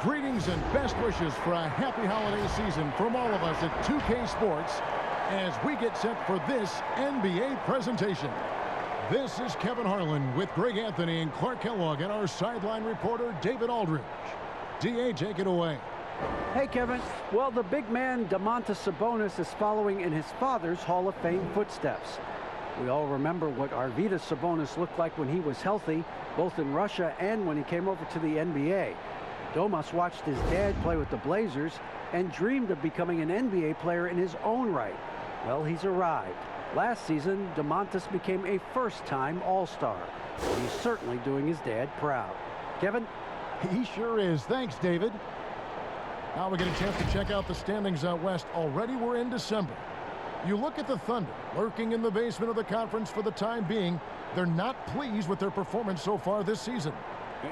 Greetings and best wishes for a happy holiday season from all of us at 2K Sports as we get set for this NBA presentation. This is Kevin Harlan with Greg Anthony and Clark Kellogg and our sideline reporter David Aldridge. DA, take it away. Hey, Kevin. Well, the big man, Domantas Sabonis, is following in his father's Hall of Fame footsteps. We all remember what Arvydas Sabonis looked like when he was healthy, both in Russia and when he came over to the NBA. Domas watched his dad play with the Blazers and dreamed of becoming an NBA player in his own right. Well, he's arrived. Last season, Domantas became a first-time All-Star. And he's certainly doing his dad proud. Kevin? He sure is. Thanks, David. Now we get a chance to check out the standings out west. Already we're in December. You look at the Thunder, lurking in the basement of the conference for the time being. They're not pleased with their performance so far this season.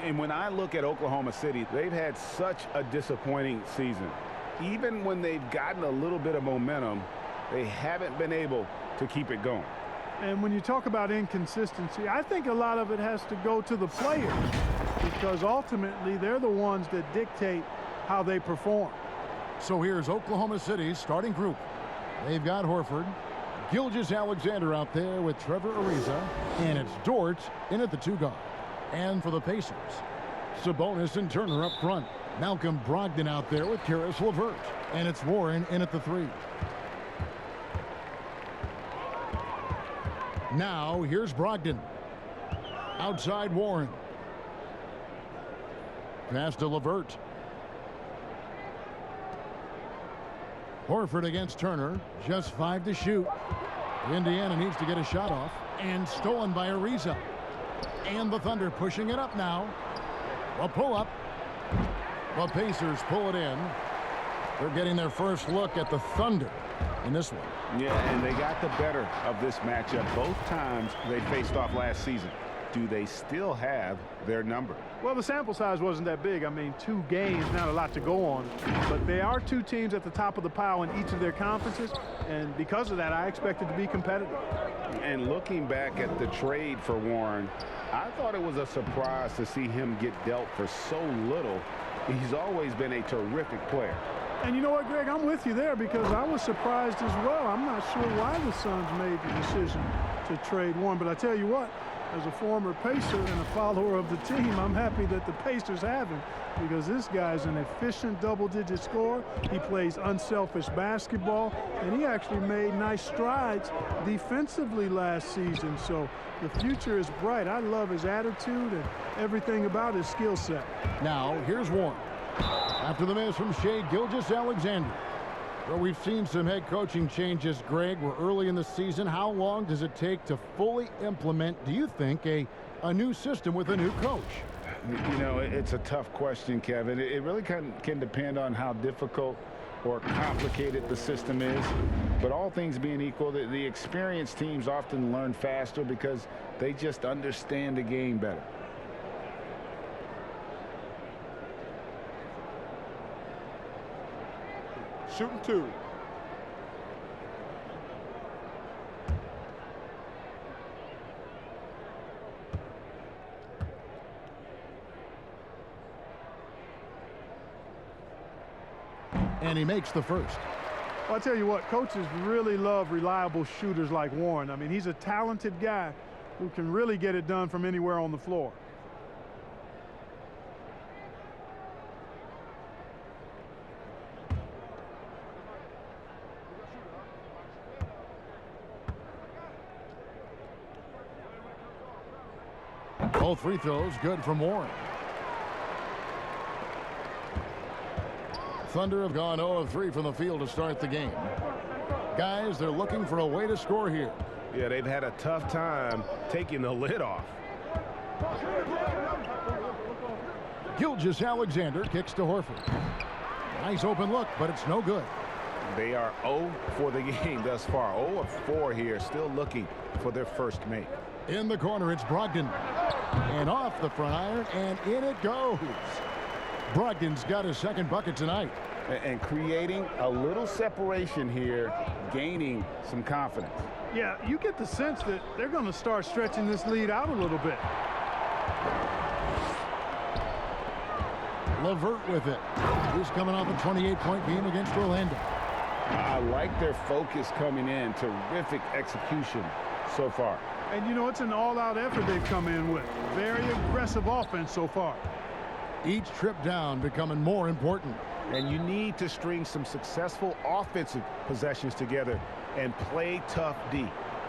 And when I look at Oklahoma City, they've had such a disappointing season. Even when they've gotten a little bit of momentum, they haven't been able to keep it going. And when you talk about inconsistency, I think a lot of it has to go to the players, because ultimately they're the ones that dictate how they perform. So here's Oklahoma City's starting group. They've got Horford, Gilgeous-Alexander out there with Trevor Ariza, and it's Dort in at the 2 guard. And for the Pacers, Sabonis and Turner up front. Malcolm Brogdon out there with Karis LeVert. And it's Warren in at the 3. Now here's Brogdon. Outside Warren. Pass to LeVert. Horford against Turner. Just 5 to shoot. Indiana needs to get a shot off. And stolen by Ariza. And the Thunder pushing it up now. A pull-up. The Pacers pull it in. They're getting their first look at the Thunder in this one. Yeah, and they got the better of this matchup both times they faced off last season. Do they still have their number? Well, the sample size wasn't that big. I mean, 2 games, not a lot to go on. But they are 2 teams at the top of the pile in each of their conferences. And because of that, I expect it to be competitive. And looking back at the trade for Warren, I thought it was a surprise to see him get dealt for so little. He's always been a terrific player. And you know what, Greg? I'm with you there because I was surprised as well. I'm not sure why the Suns made the decision to trade Warren. But I tell you what, as a former Pacer and a follower of the team, I'm happy that the Pacers have him because this guy's an efficient double-digit scorer. He plays unselfish basketball, and he actually made nice strides defensively last season. So the future is bright. I love his attitude and everything about his skill set. Now, here's Warren. After the miss from Shai Gilgeous-Alexander. Well, we've seen some head coaching changes, Greg. We're early in the season. How long does it take to fully implement, do you think, a new system with a new coach? You know, it's a tough question, Kevin. It really can depend on how difficult or complicated the system is. But all things being equal, the experienced teams often learn faster because they just understand the game better. Shooting 2. And he makes the first. Well, I'll tell you what, coaches really love reliable shooters like Warren. I mean, he's a talented guy who can really get it done from anywhere on the floor. Both free throws good from Warren. Thunder have gone 0 of 3 from the field to start the game. Guys, they're looking for a way to score here. Yeah, they've had a tough time taking the lid off. Gilgeous-Alexander kicks to Horford. Nice open look, but it's no good. They are 0 for the game thus far. 0 of 4 here, still looking for their first make. In the corner, it's Brogdon. And off the front iron, and in it goes. Brogdon's got his second bucket tonight. And creating a little separation here, gaining some confidence. Yeah, you get the sense that they're going to start stretching this lead out a little bit. LeVert with it. He's coming off a 28-point game against Orlando. I like their focus coming in. Terrific execution so far. And, you know, it's an all-out effort they've come in with. Very aggressive offense so far. Each trip down becoming more important. And you need to string some successful offensive possessions together and play tough D.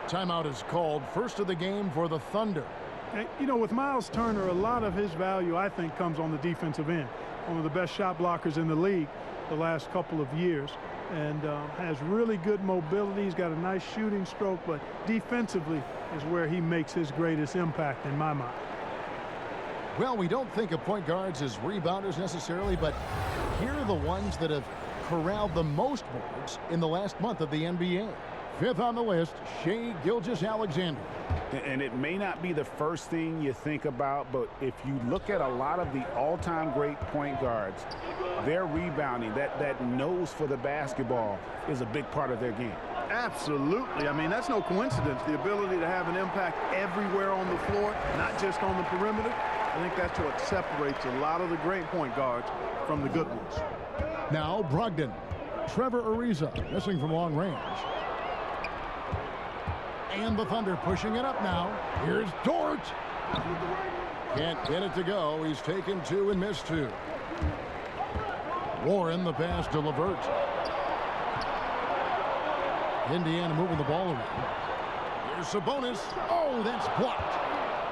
Timeout is called. First of the game for the Thunder. And, you know, with Miles Turner, a lot of his value, I think, comes on the defensive end. One of the best shot blockers in the league the last couple of years. And has really good mobility. He's got a nice shooting stroke, but defensively is where he makes his greatest impact in my mind. Well, we don't think of point guards as rebounders necessarily, but here are the ones that have corralled the most boards in the last month of the NBA. Fifth on the list, Shai Gilgeous-Alexander. And it may not be the first thing you think about, but if you look at a lot of the all-time great point guards, their rebounding, that nose for the basketball is a big part of their game. Absolutely. I mean, that's no coincidence. The ability to have an impact everywhere on the floor, not just on the perimeter. I think that's what separates a lot of the great point guards from the good ones. Now Brogdon. Trevor Ariza missing from long range. And the Thunder pushing it up now. Here's Dort. Can't get it to go. He's taken two and missed two. Warren the pass to LeVert. Indiana moving the ball around. Here's Sabonis. Oh, that's blocked.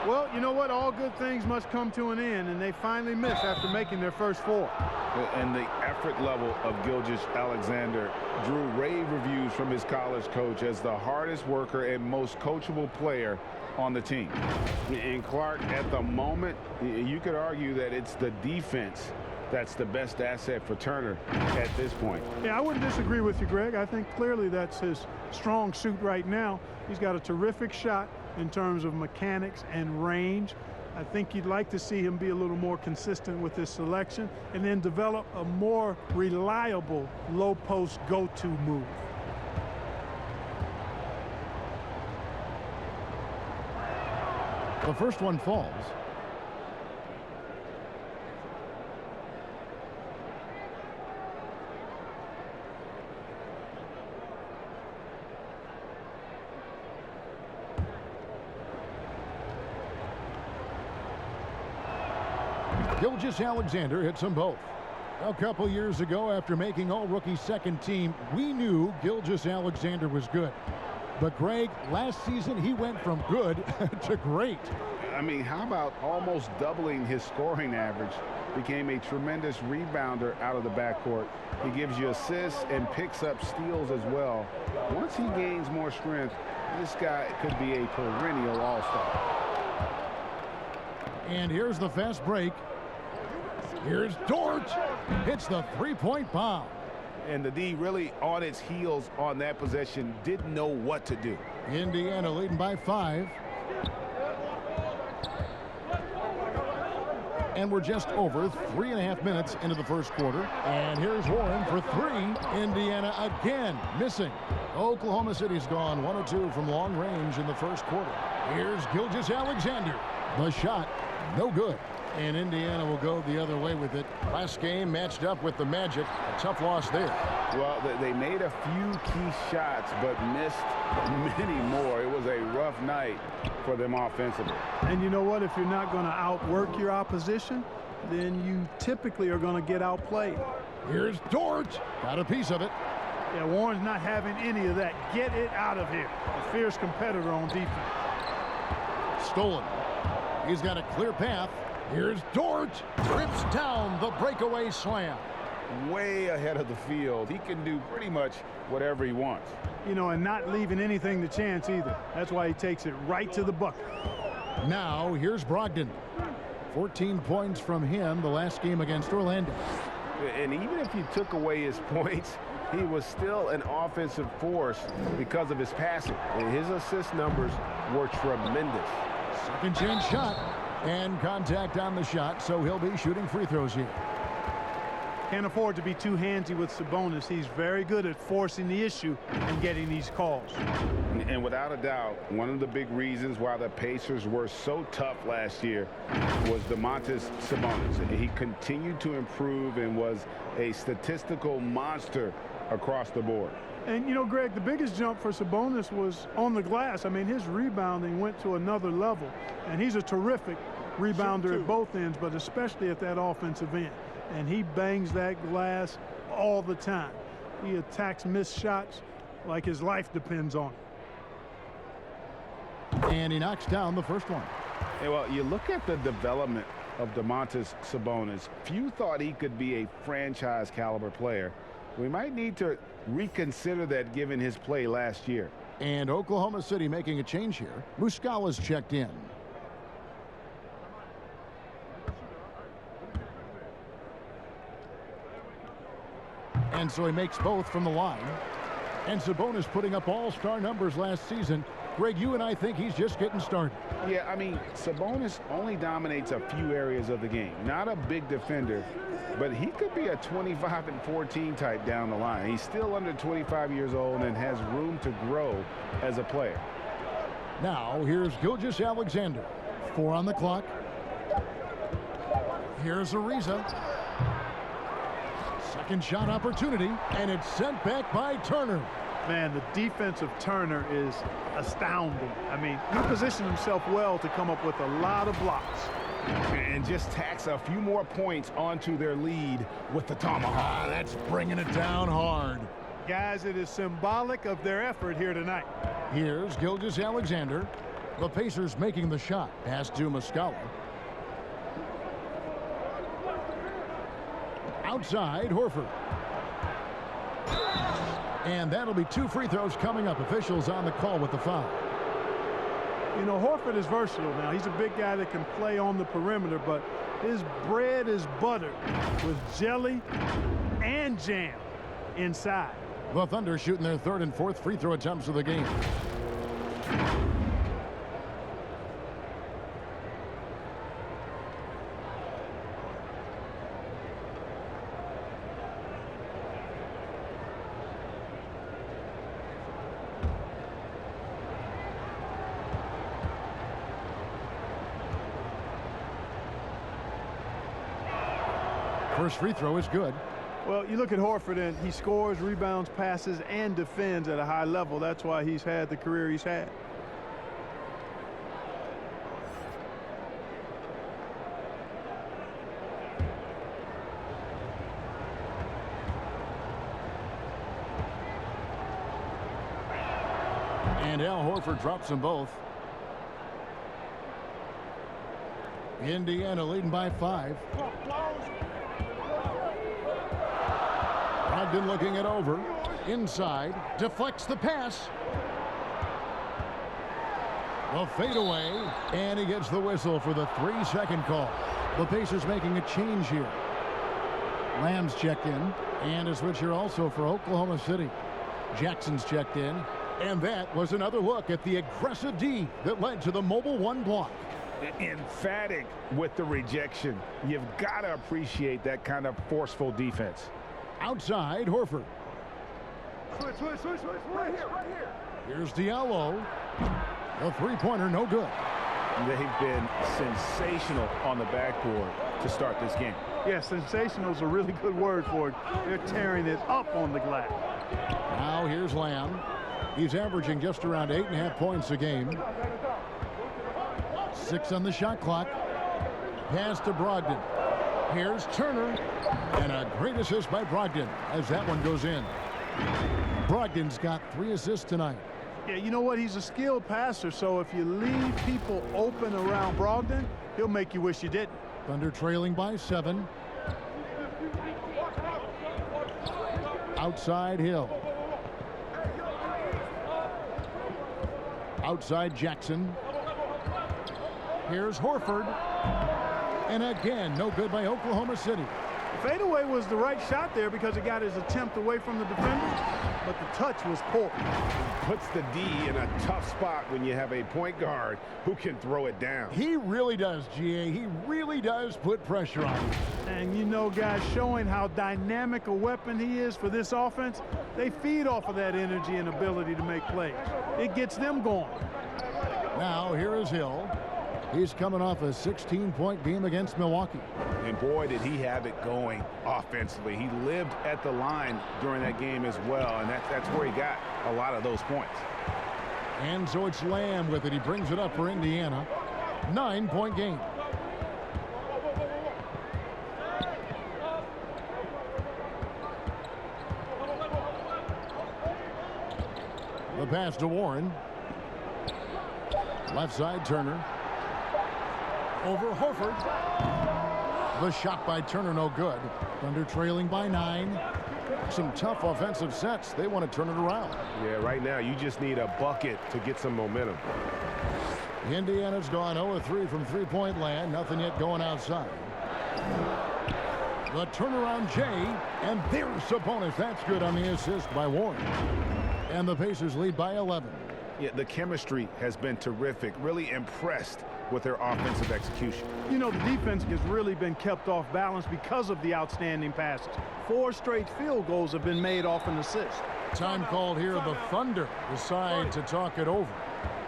Well, you know what? All good things must come to an end, and they finally miss after making their first four. And the effort level of Gilgeous-Alexander drew rave reviews from his college coach as the hardest worker and most coachable player on the team. And Clark, at the moment, you could argue that it's the defense that's the best asset for Turner at this point. Yeah, I wouldn't disagree with you, Greg. I think clearly that's his strong suit right now. He's got a terrific shot in terms of mechanics and range. I think you'd like to see him be a little more consistent with his selection and then develop a more reliable low post go-to move. The first one falls. Gilgeous-Alexander hits them both. A couple years ago, after making all-rookie second team, we knew Gilgeous-Alexander was good. But, Greg, last season he went from good to great. I mean, how about almost doubling his scoring average? Became a tremendous rebounder out of the backcourt. He gives you assists and picks up steals as well. Once he gains more strength, this guy could be a perennial all-star. And here's the fast break. Here's Dort. Hits the three-point bomb. And the D really on its heels on that possession, didn't know what to do. Indiana leading by 5. And we're just over 3.5 minutes into the first quarter. And here's Warren for 3. Indiana again missing. Oklahoma City's gone 1 of 2 from long range in the first quarter. Here's Gilgeous-Alexander. The shot, no good. And Indiana will go the other way with it. Last game matched up with the Magic. A tough loss there. Well, they made a few key shots, but missed many more. It was a rough night for them offensively. And you know what? If you're not going to outwork your opposition, then you typically are going to get outplayed. Here's Dort. Got a piece of it. Yeah, Warren's not having any of that. Get it out of here. A fierce competitor on defense. Stolen. He's got a clear path. Here's Dort. Trips down the breakaway slam. Way ahead of the field. He can do pretty much whatever he wants. You know, and not leaving anything to chance either. That's why he takes it right to the bucket. Now, here's Brogdon. 14 points from him the last game against Orlando. And even if you took away his points, he was still an offensive force because of his passing. And his assist numbers were tremendous. Second chance shot. And contact on the shot, so he'll be shooting free throws here. Can't afford to be too handsy with Sabonis. He's very good at forcing the issue and getting these calls. And without a doubt, one of the big reasons why the Pacers were so tough last year was Domantas Sabonis. He continued to improve and was a statistical monster across the board. And, you know, Greg, the biggest jump for Sabonis was on the glass. I mean, his rebounding went to another level. And he's a terrific rebounder at both ends, but especially at that offensive end. And he bangs that glass all the time. He attacks missed shots like his life depends on it. And he knocks down the first one. Hey, well, you look at the development of Domantas Sabonis. Few thought he could be a franchise caliber player. We might need to reconsider that given his play last year. And Oklahoma City making a change here. Muscala's checked in. And so he makes both from the line. And Sabonis putting up all-star numbers last season. Greg, you and I think he's just getting started. Yeah, I mean, Sabonis only dominates a few areas of the game. Not a big defender, but he could be a 25-14 type down the line. He's still under 25 years old and has room to grow as a player. Now, here's Gilgeous-Alexander. 4 on the clock. Here's Ariza. Second shot opportunity, and it's sent back by Turner. Man, the defense of Turner is astounding. I mean, he positioned himself well to come up with a lot of blocks. And just tacks a few more points onto their lead with the tomahawk. That's bringing it down hard. Guys, it is symbolic of their effort here tonight. Here's Gilgeous-Alexander. The Pacers making the shot. Pass to Muscala. Outside, Horford. And that'll be 2 free throws coming up. Officials on the call with the foul. You know, Horford is versatile now. He's a big guy that can play on the perimeter, but his bread is buttered with jelly and jam inside. The Thunder shooting their 3rd and 4th free throw attempts of the game. First free throw is good. Well, you look at Horford, and he scores, rebounds, passes, and defends at a high level. That's why he's had the career he's had. And Al Horford drops them both. Indiana leading by 5. Brogdon looking it over. Inside. Deflects the pass. The fadeaway. And he gets the whistle for the 3-second call. The Pacers making a change here. Lamb's checked in. And a switch here also for Oklahoma City. Jackson's checked in. And that was another look at the aggressive D that led to the mobile 1 block. Emphatic with the rejection. You've got to appreciate that kind of forceful defense. Outside, Horford. Switch. Right here. Here's Diallo. A three-pointer, no good. They've been sensational on the backboard to start this game. Yeah, sensational is a really good word for it. They're tearing it up on the glass. Now here's Lamb. He's averaging just around 8.5 points a game. 6 on the shot clock. Pass to Brogdon. Here's Turner. And a great assist by Brogdon as that one goes in. Brogdon's got 3 assists tonight. Yeah, you know what? He's a skilled passer, so if you leave people open around Brogdon, he'll make you wish you didn't. Thunder trailing by 7. Outside Hill. Outside Jackson. Here's Horford. And again, no good by Oklahoma City. Fadeaway was the right shot there because it got his attempt away from the defender, but the touch was poor. Puts the D in a tough spot when you have a point guard who can throw it down. He really does, GA. He really does put pressure on him. And you know, guys, showing how dynamic a weapon he is for this offense, they feed off of that energy and ability to make plays. It gets them going. Now here is Hill. He's coming off a 16-point game against Milwaukee. And boy, did he have it going offensively. He lived at the line during that game as well, and that's where he got a lot of those points. And so it's Lamb with it. He brings it up for Indiana. 9-point game. The pass to Warren. Left side, Turner. Over Horford. The shot by Turner, no good. Thunder trailing by 9. Some tough offensive sets. They want to turn it around. Yeah, right now you just need a bucket to get some momentum. Indiana's gone 0-3 from three-point land. Nothing yet going outside. The turnaround Jay, and there's Sabonis. That's good on the assist by Warren. And the Pacers lead by 11. Yeah, the chemistry has been terrific. Really impressed with their offensive execution. You know, the defense has really been kept off balance because of the outstanding passes. 4 straight field goals have been made off an assist. Time called here. The Thunder decide to talk it over.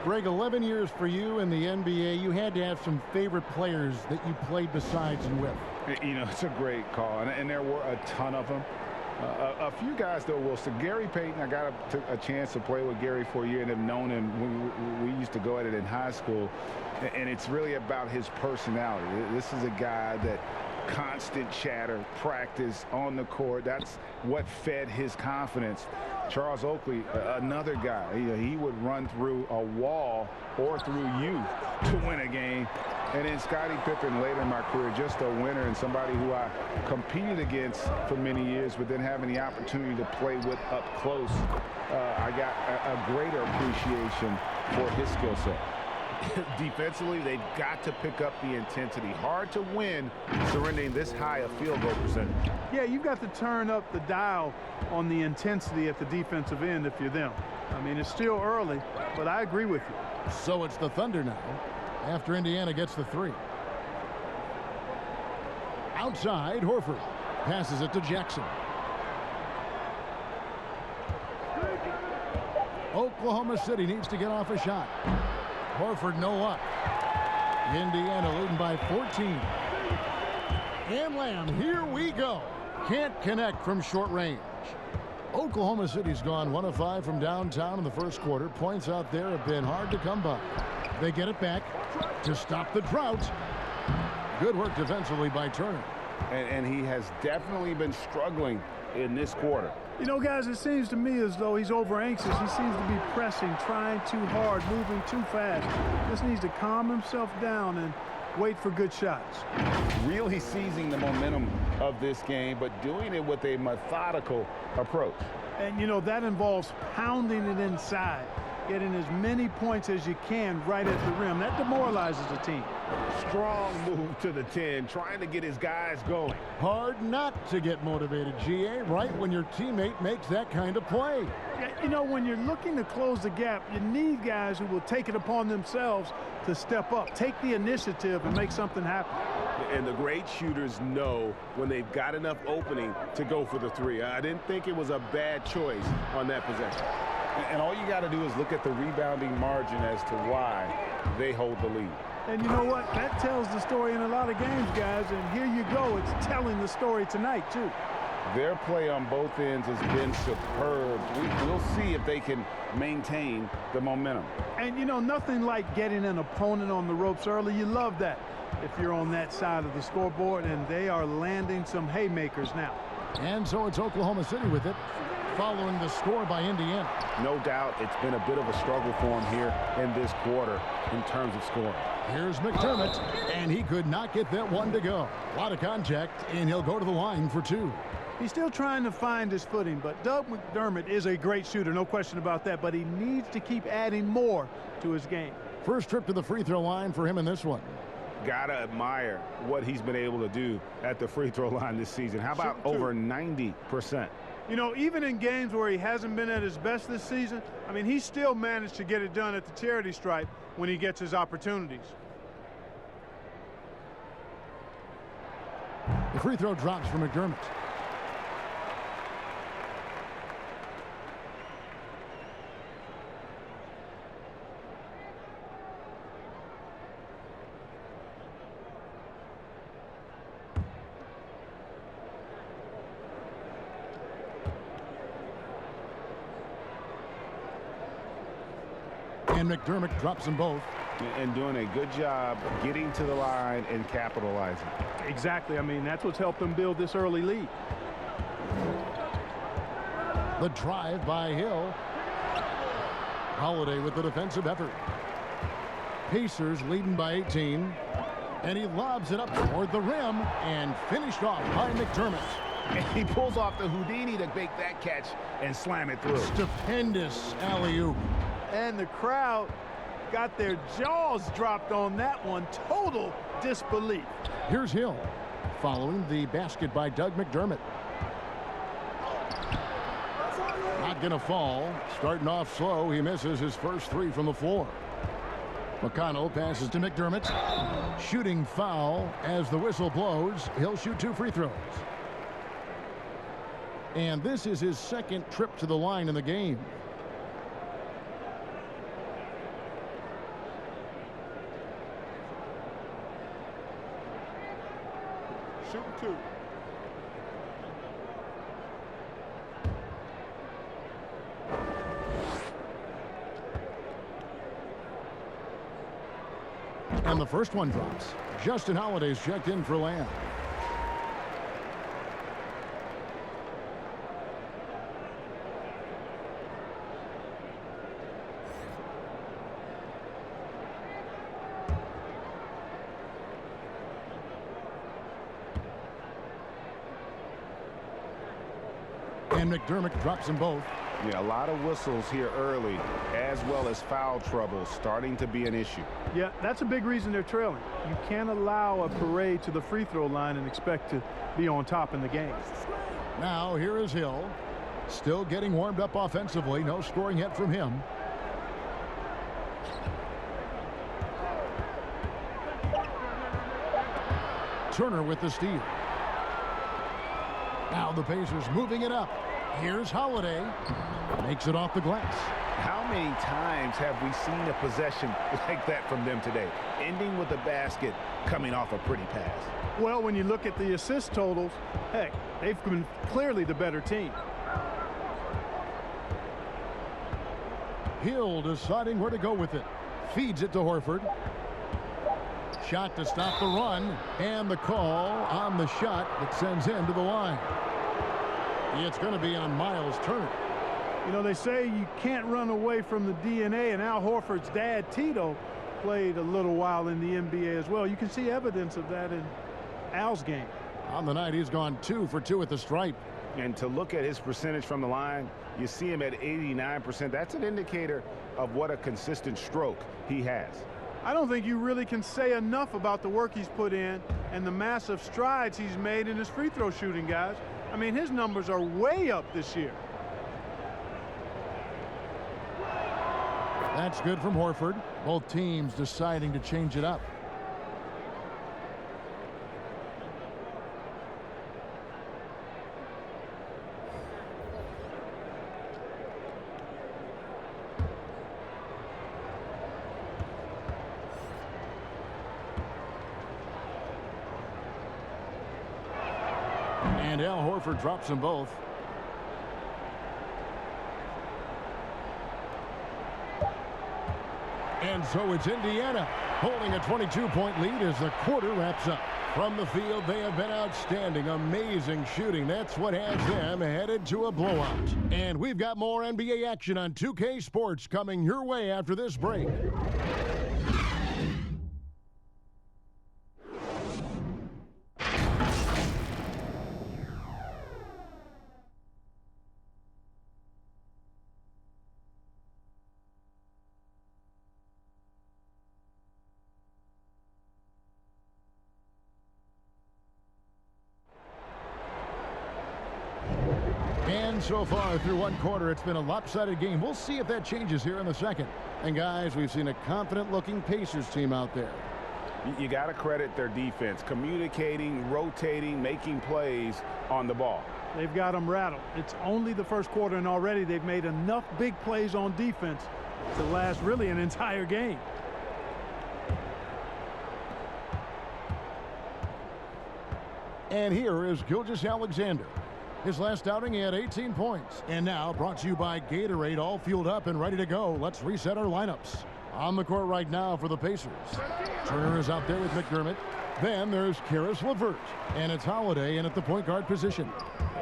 Greg, 11 years for you in the NBA. You had to have some favorite players that you played besides and with. You know, it's a great call, and there were a ton of them. A few guys, though, Wilson. Gary Payton, I got a chance to play with Gary for a year and have known him when we used to go at it in high school. And it's really about his personality. This is a guy that constant chatter, practice on the court. That's what fed his confidence. Charles Oakley, another guy, he would run through a wall or through youth to win a game. And then Scottie Pippen later in my career, just a winner and somebody who I competed against for many years, but then having the opportunity to play with up close, I got a greater appreciation for his skill set. Defensively, they've got to pick up the intensity. Hard to win surrendering this high a field goal percentage. Yeah, you've got to turn up the dial on the intensity at the defensive end if you're them. I mean, it's still early, but I agree with you. So it's the Thunder now after Indiana gets the 3. Outside, Horford passes it to Jackson. Oklahoma City needs to get off a shot. Horford, no luck. Indiana leading by 14. And Lamb, here we go. Can't connect from short range. Oklahoma City's gone 1 of 5 from downtown in the first quarter. Points out there have been hard to come by. They get it back to stop the drought. Good work defensively by Turner. And he has definitely been struggling in this quarter. You know, guys, it seems to me as though he's over anxious. He seems to be pressing, trying too hard, moving too fast. Just needs to calm himself down and wait for good shots. Really seizing the momentum of this game, but doing it with a methodical approach. And, you know, that involves pounding it inside, getting as many points as you can right at the rim. That demoralizes the team. Strong move to the 10, trying to get his guys going. Hard not to get motivated, GA, right when your teammate makes that kind of play. Yeah, you know, when you're looking to close the gap, you need guys who will take it upon themselves to step up, take the initiative and make something happen. And the great shooters know when they've got enough opening to go for the 3. I didn't think it was a bad choice on that possession. And all you got to do is look at the rebounding margin as to why they hold the lead. And you know what? That tells the story in a lot of games, guys. And here you go. It's telling the story tonight, too. Their play on both ends has been superb. We'll see if they can maintain the momentum. And, you know, nothing like getting an opponent on the ropes early. You love that if you're on that side of the scoreboard. And they are landing some haymakers now. And so it's Oklahoma City with it, following the score by Indiana. No doubt it's been a bit of a struggle for him here in this quarter in terms of scoring. Here's McDermott, and he could not get that one to go. A lot of contact, and he'll go to the line for 2. He's still trying to find his footing, but Doug McDermott is a great shooter, no question about that, but he needs to keep adding more to his game. First trip to the free throw line for him in this one. Gotta admire what he's been able to do at the free throw line this season. How about over 90%? You know, even in games where he hasn't been at his best this season, I mean, he still managed to get it done at the charity stripe when he gets his opportunities. The free throw drops for McDermott. And McDermott drops them both. And doing a good job getting to the line and capitalizing. Exactly. I mean, that's what's helped them build this early lead. The drive by Hill. Holiday with the defensive effort. Pacers leading by 18. And he lobs it up toward the rim and finished off by McDermott. And he pulls off the Houdini to make that catch and slam it through. Stupendous alley-oop. And the crowd got their jaws dropped on that one. Total disbelief. Here's Hill following the basket by Doug McDermott. Not going to fall. Starting off slow. He misses his first three from the floor. McConnell passes to McDermott. Shooting foul as the whistle blows. He'll shoot 2 free throws. And this is his second trip to the line in the game. Shooting 2. And the first one drops. Justin Holiday's checked in for Lamb. And McDermott drops them both. Yeah, a lot of whistles here early, as well as foul trouble starting to be an issue. Yeah, that's a big reason they're trailing. You can't allow a parade to the free throw line and expect to be on top in the game. Now here is Hill. Still getting warmed up offensively. No scoring yet from him. Turner with the steal. Now the Pacers moving it up. Here's Holiday. Makes it off the glass. How many times have we seen a possession like that from them today? Ending with a basket, coming off a pretty pass. Well, when you look at the assist totals, heck, they've been clearly the better team. Hill deciding where to go with it. Feeds it to Horford. Shot to stop the run. And the call on the shot that sends him to the line. It's going to be on Miles Turner. You know, they say you can't run away from the DNA, and Al Horford's dad, Tito, played a little while in the NBA as well. You can see evidence of that in Al's game. On the night, he's gone 2 for 2 at the stripe. And to look at his percentage from the line, you see him at 89%. That's an indicator of what a consistent stroke he has. I don't think you really can say enough about the work he's put in and the massive strides he's made in his free throw shooting, guys. I mean, his numbers are way up this year. That's good from Horford. Both teams deciding to change it up. And Al Horford drops them both. And so it's Indiana holding a 22-point lead as the quarter wraps up. From the field, they have been outstanding. Amazing shooting. That's what has them headed to a blowout. And we've got more NBA action on 2K Sports coming your way after this break. And so far through one quarter, it's been a lopsided game. We'll see if that changes here in the second. And guys, we've seen a confident-looking Pacers team out there. You got to credit their defense, communicating, rotating, making plays on the ball. They've got them rattled. It's only the first quarter, and already they've made enough big plays on defense to last really an entire game. And here is Gilgeous-Alexander. His last outing, he had 18 points. And now, brought to you by Gatorade, all fueled up and ready to go. Let's reset our lineups. On the court right now for the Pacers. Turner is out there with McDermott. Then there's Karis LeVert. And it's Holiday in at the point guard position.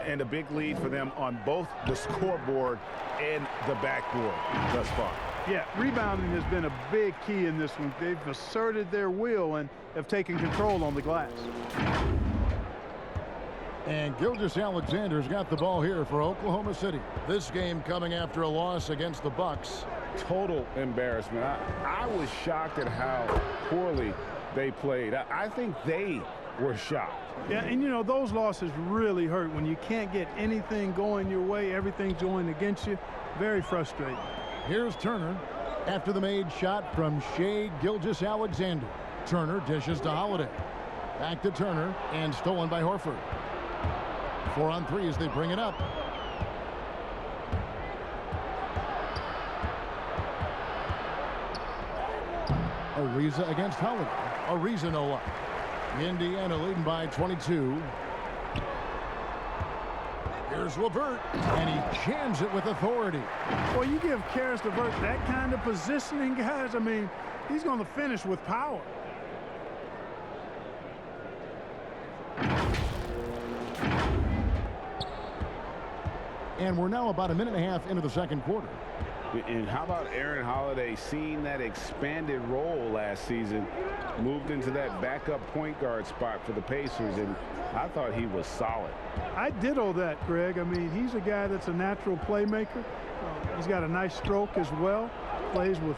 And a big lead for them on both the scoreboard and the backboard thus far. Yeah, rebounding has been a big key in this one. They've asserted their will and have taken control on the glass. And Gilgeous-Alexander's got the ball here for Oklahoma City. This game coming after a loss against the Bucks. Total embarrassment. I was shocked at how poorly they played. I think they were shocked. Yeah, and you know, those losses really hurt when you can't get anything going your way, everything's going against you. Very frustrating. Here's Turner after the made shot from Shai Gilgeous-Alexander. Turner dishes to Holiday. Back to Turner and stolen by Horford. 4 on 3 as they bring it up. Ariza against Holiday. Ariza no luck. Indiana leading by 22. Here's LeVert, and he jams it with authority. Well, you give Karis LeVert that kind of positioning, guys. I mean, he's going to finish with power. And we're now about a minute and a half into the second quarter. And how about Aaron Holiday seeing that expanded role last season, moved into that backup point guard spot for the Pacers, and I thought he was solid. I ditto that, Greg. I mean, he's a guy that's a natural playmaker. He's got a nice stroke as well, plays with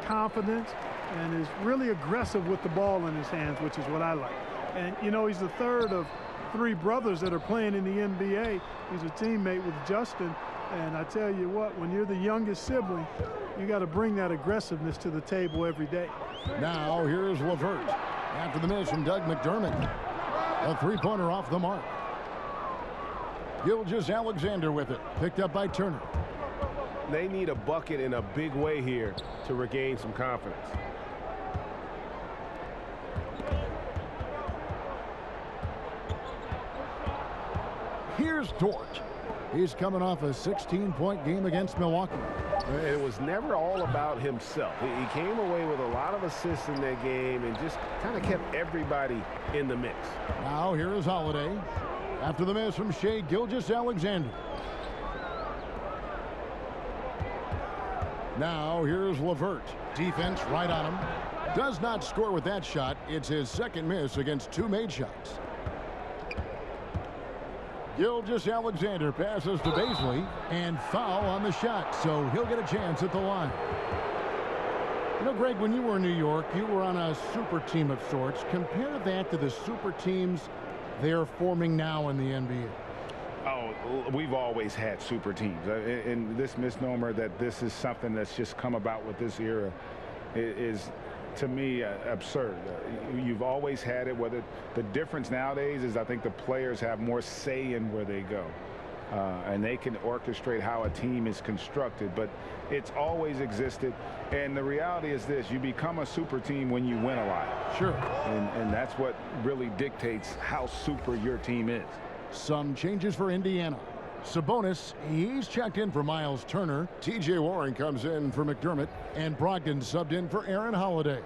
confidence, and is really aggressive with the ball in his hands, which is what I like. And, you know, he's the third of 3 brothers that are playing in the NBA. He's a teammate with Justin. And I tell you what, when you're the youngest sibling, you got to bring that aggressiveness to the table every day. Now here's LeVert after the miss from Doug McDermott. A 3-pointer off the mark. Gilgeous-Alexander with it, picked up by Turner. They need a bucket in a big way here to regain some confidence. Here's Dort. He's coming off a 16-point game against Milwaukee. It was never all about himself. He came away with a lot of assists in that game and just kind of kept everybody in the mix. Now here is Holiday after the miss from Shai Gilgeous-Alexander. Now here's LeVert. Defense right on him. Does not score with that shot. It's his second miss against 2 made shots. Gilgeous-Alexander passes to Baisley, and foul on the shot, so he'll get a chance at the line. You know, Greg, when you were in New York, you were on a super team of sorts. Compare that to the super teams they're forming now in the NBA. Oh, we've always had super teams. And this misnomer that this is something that's just come about with this era is, to me, absurd. You've always had it. Whether the difference nowadays is I think the players have more say in where they go. And they can orchestrate how a team is constructed, but it's always existed. And the reality is this: you become a super team when you win a lot. Sure. And that's what really dictates how super your team is. Some changes for Indiana. Sabonis, he's checked in for Miles Turner. T.J. Warren comes in for McDermott. And Brogdon subbed in for Aaron Holiday.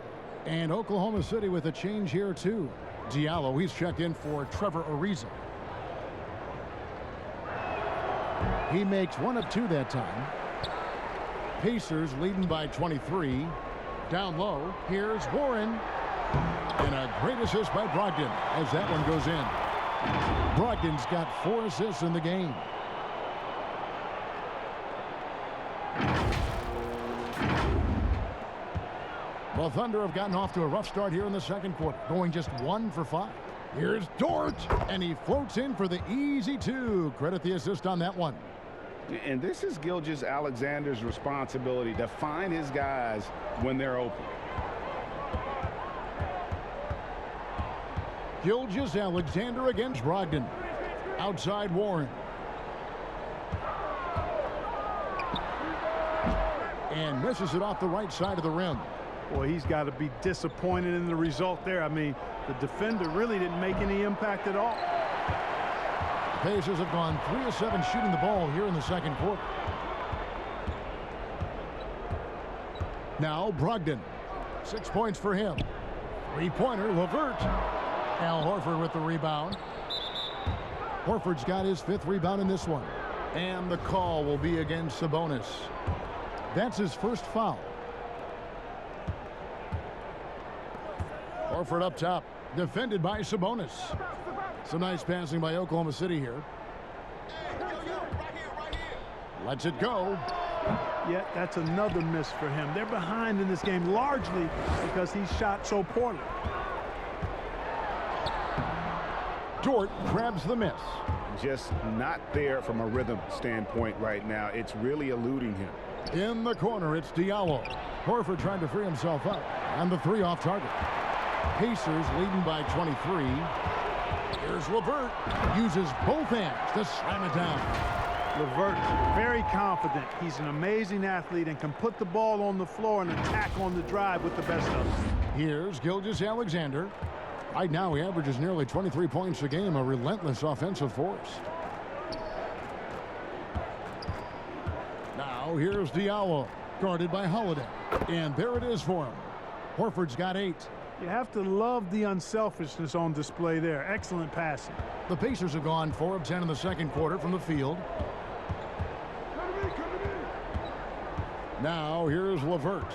And Oklahoma City with a change here, too. Diallo, he's checked in for Trevor Ariza. He makes 1 of 2 that time. Pacers leading by 23. Down low, here's Warren. And a great assist by Brogdon as that one goes in. Brogdon's got 4 assists in the game. The Thunder have gotten off to a rough start here in the second quarter, going just 1 for 5. Here's Dort, and he floats in for the easy 2. Credit the assist on that one. And this is Gilgeous-Alexander's responsibility to find his guys when they're open. Gilgeous-Alexander against Brogdon. Outside Warren. And misses it off the right side of the rim. Boy, he's got to be disappointed in the result there. I mean, the defender really didn't make any impact at all. The Pacers have gone 3 of 7 shooting the ball here in the second quarter. Now Brogdon. 6 points for him. Three-pointer, LeVert. Al Horford with the rebound. Horford's got his 5th rebound in this one. And the call will be against Sabonis. That's his first foul. Horford up top, defended by Sabonis. Some nice passing by Oklahoma City here. Lets it go. Yeah, that's another miss for him. They're behind in this game largely because he shot so poorly. Dort grabs the miss. Just not there from a rhythm standpoint right now. It's really eluding him. In the corner, it's Diallo. Horford trying to free himself up. And the 3 off target. Pacers leading by 23. Here's LeVert. Uses both hands to slam it down. LeVert, very confident. He's an amazing athlete and can put the ball on the floor and attack on the drive with the best of them. Here's Gilgeous-Alexander. Right now, he averages nearly 23 points a game, a relentless offensive force. Now, here's Diallo, guarded by Holiday. And there it is for him. Horford's got 8. You have to love the unselfishness on display there. Excellent passing. The Pacers have gone 4 of 10 in the second quarter from the field. Now, here's LeVert.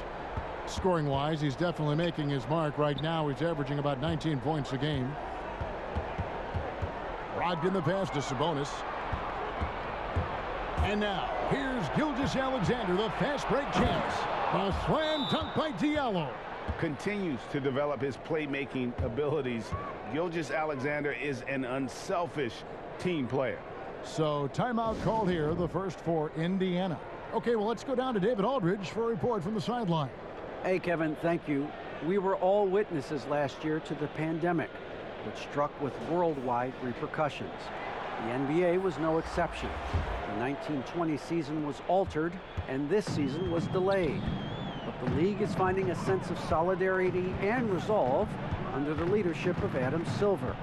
Scoring-wise, he's definitely making his mark. Right now, he's averaging about 19 points a game. Brogdon the pass to Sabonis. And now, here's Gilgeous-Alexander, the fast break chance. A slam dunk by Diallo. Continues to develop his playmaking abilities. Gilgeous-Alexander is an unselfish team player. So, timeout called here, the first for Indiana. Okay, well, let's go down to David Aldridge for a report from the sideline. Hey, Kevin, thank you. We were all witnesses last year to the pandemic, which struck with worldwide repercussions. The NBA was no exception. The 1920 season was altered, and this season was delayed. But the league is finding a sense of solidarity and resolve under the leadership of Adam Silver.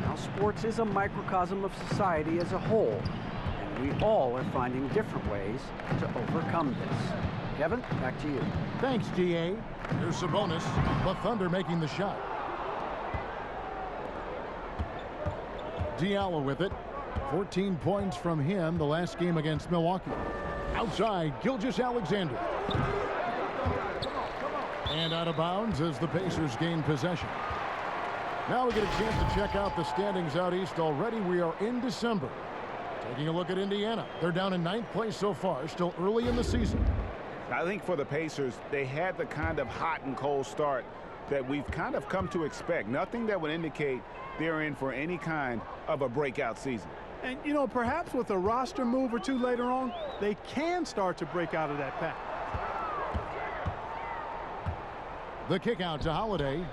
Now, sports is a microcosm of society as a whole, and we all are finding different ways to overcome this. Kevin, back to you. Thanks, DA. Here's Sabonis. The Thunder making the shot. Diallo with it. 14 points from him the last game against Milwaukee. Outside, Gilgeous-Alexander. And out of bounds as the Pacers gain possession. Now we get a chance to check out the standings out east. Already we are in December. Taking a look at Indiana. They're down in 9th place so far, still early in the season. I think for the Pacers, they had the kind of hot and cold start that we've kind of come to expect. Nothing that would indicate they're in for any kind of a breakout season. And, you know, perhaps with a roster move or two later on, they can start to break out of that pack. The kick out to Holiday.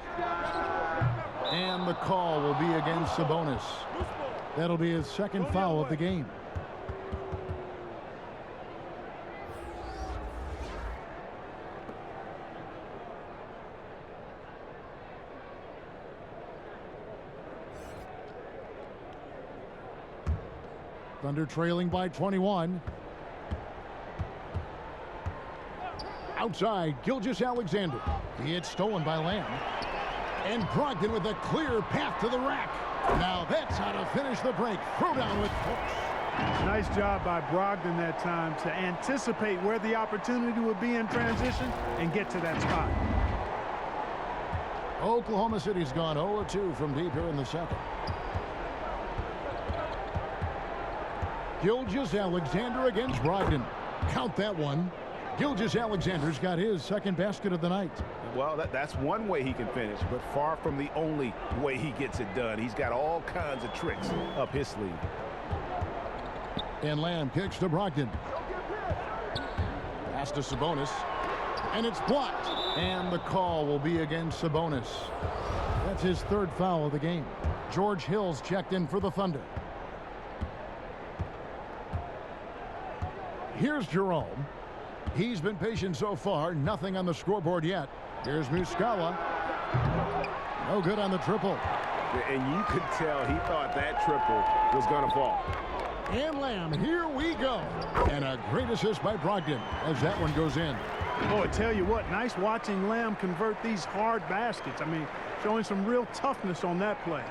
And the call will be against Sabonis. That'll be his second foul of the game. Thunder trailing by 21. Outside, Gilgeous-Alexander. It's stolen by Lamb. And Brogdon with a clear path to the rack. Now that's how to finish the break. Throw down with force. Nice job by Brogdon that time to anticipate where the opportunity would be in transition and get to that spot. Oklahoma City's gone 0-2 from deep here in the second. Gilgeous-Alexander against Brogdon. Count that one. Gilgeous-Alexander's got his second basket of the night. Well, that's one way he can finish, but far from the only way he gets it done. He's got all kinds of tricks up his sleeve. And Lamb kicks to Brogdon. Pass to Sabonis. And it's blocked. And the call will be against Sabonis. That's his third foul of the game. George Hill's checked in for the Thunder. Here's Jerome. He's been patient so far. Nothing on the scoreboard yet. Here's Muscala. No good on the triple. And you could tell he thought that triple was going to fall. And Lamb, here we go. And a great assist by Brogdon as that one goes in. Oh, I tell you what, nice watching Lamb convert these hard baskets. I mean, showing some real toughness on that play.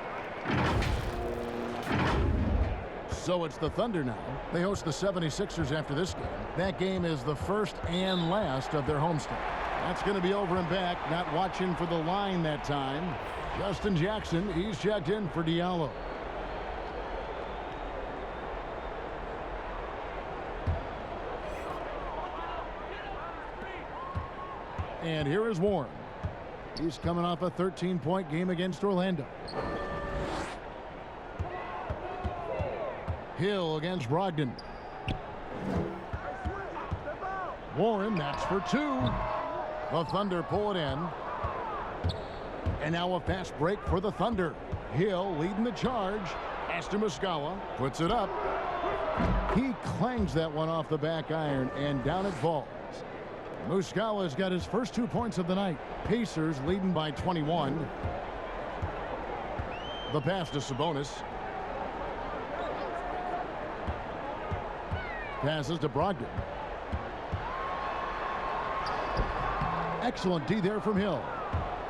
So it's the Thunder now. They host the 76ers after this game. That game is the first and last of their homestand. That's going to be over and back. Not watching for the line that time. Justin Jackson, he's checked in for Diallo. And here is Warren. He's coming off a 13-point game against Orlando. Hill against Brogdon. Warren, that's for two. The Thunder pull it in. And now a fast break for the Thunder. Hill leading the charge. Pass to Muscala. Puts it up. He clangs that one off the back iron, and down it falls. Muscala's got his first 2 points of the night. Pacers leading by 21. The pass to Sabonis. Passes to Brogdon. Excellent D there from Hill.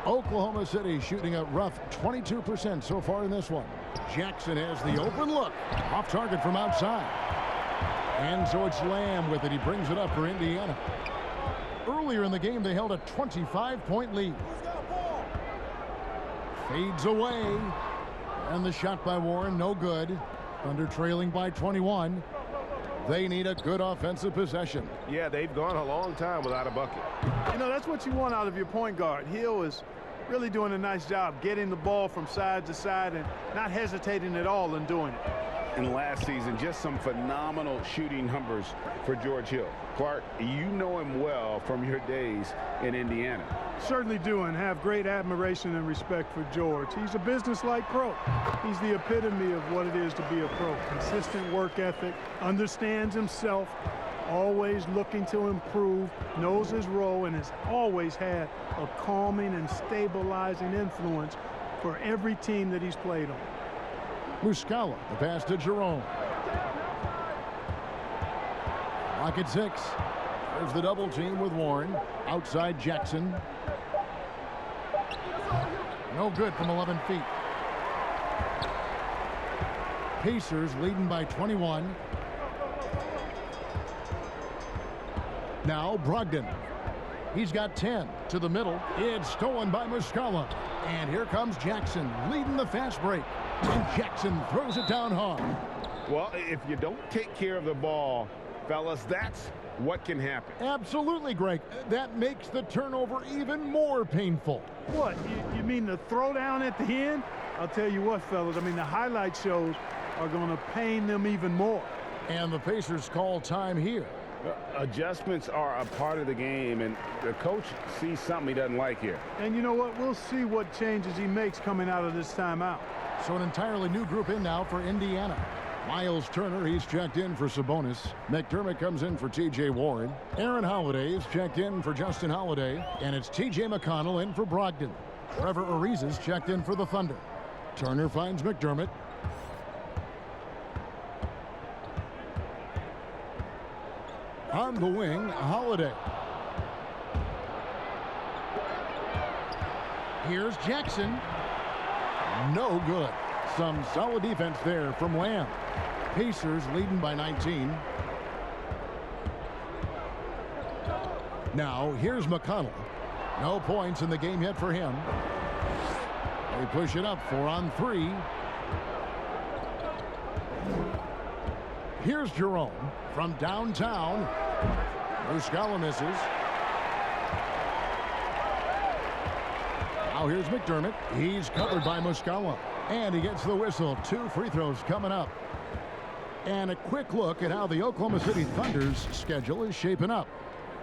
Oklahoma City shooting a rough 22% so far in this one. Jackson has the open look. Off target from outside. And so it's Lamb with it. He brings it up for Indiana. Earlier in the game, they held a 25-point lead. Fades away. And the shot by Warren, no good. Thunder trailing by 21. They need a good offensive possession. Yeah, they've gone a long time without a bucket. You know, that's what you want out of your point guard. Hill is really doing a nice job getting the ball from side to side and not hesitating at all in doing it. In last season, just some phenomenal shooting numbers for George Hill. Clark, you know him well from your days in Indiana. Certainly do, and have great admiration and respect for George. He's a business-like pro. He's the epitome of what it is to be a pro. Consistent work ethic, understands himself, always looking to improve, knows his role, and has always had a calming and stabilizing influence for every team that he's played on. Muscala, the pass to Jerome. Lock at 6. There's the double team with Warren. Outside Jackson. No good from 11 feet. Pacers leading by 21. Now Brogdon. He's got 10 to the middle. It's stolen by Muscala. And here comes Jackson leading the fast break. And Jackson throws it down hard. Well, if you don't take care of the ball, fellas, that's what can happen. Absolutely, Greg. That makes the turnover even more painful. What, you mean the throwdown at the end? I'll tell you what, fellas, I mean, the highlight shows are going to pain them even more. And the Pacers call time here. Adjustments are a part of the game, and the coach sees something he doesn't like here. And you know what? We'll see what changes he makes coming out of this timeout. So an entirely new group in now for Indiana. Miles Turner, he's checked in for Sabonis. McDermott comes in for T.J. Warren. Aaron Holiday is checked in for Justin Holiday. And it's T.J. McConnell in for Brogdon. Trevor Ariza's checked in for the Thunder. Turner finds McDermott. On the wing, Holiday. Here's Jackson. No good. Some solid defense there from Lamb. Pacers leading by 19. Now here's McConnell. No points in the game yet for him. They push it up 4-on-3. Here's Jerome from downtown. Muscala misses. Now here's McDermott. He's covered by Muscala. And he gets the whistle. 2 free throws coming up. And a quick look at how the Oklahoma City Thunder's schedule is shaping up.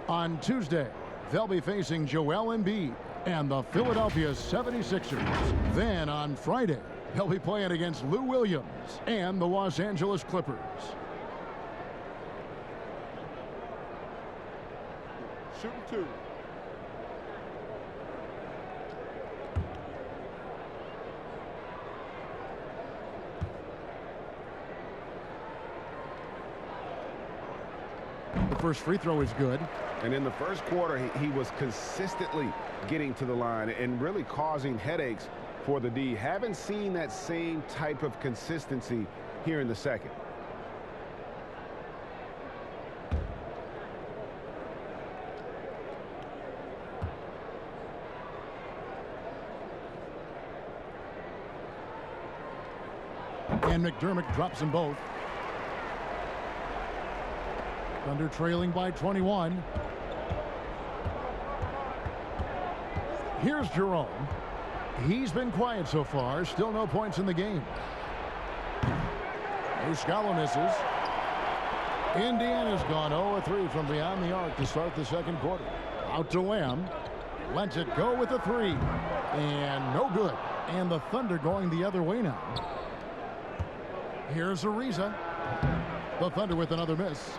On Tuesday, they'll be facing Joel Embiid and the Philadelphia 76ers. Then on Friday, they'll be playing against Lou Williams and the Los Angeles Clippers. Shooting two. The first free throw is good. And in the first quarter, he was consistently getting to the line and really causing headaches for the D. Haven't seen that same type of consistency here in the second. And McDermott drops them both. Thunder trailing by 21. Here's Jerome. He's been quiet so far. Still no points in the game. Muscala misses. Indiana's gone 0-3 from beyond the arc to start the second quarter. Out to Lamb. Lets it go with a three. And no good. And the Thunder going the other way now. Here's Ariza. The Thunder with another miss.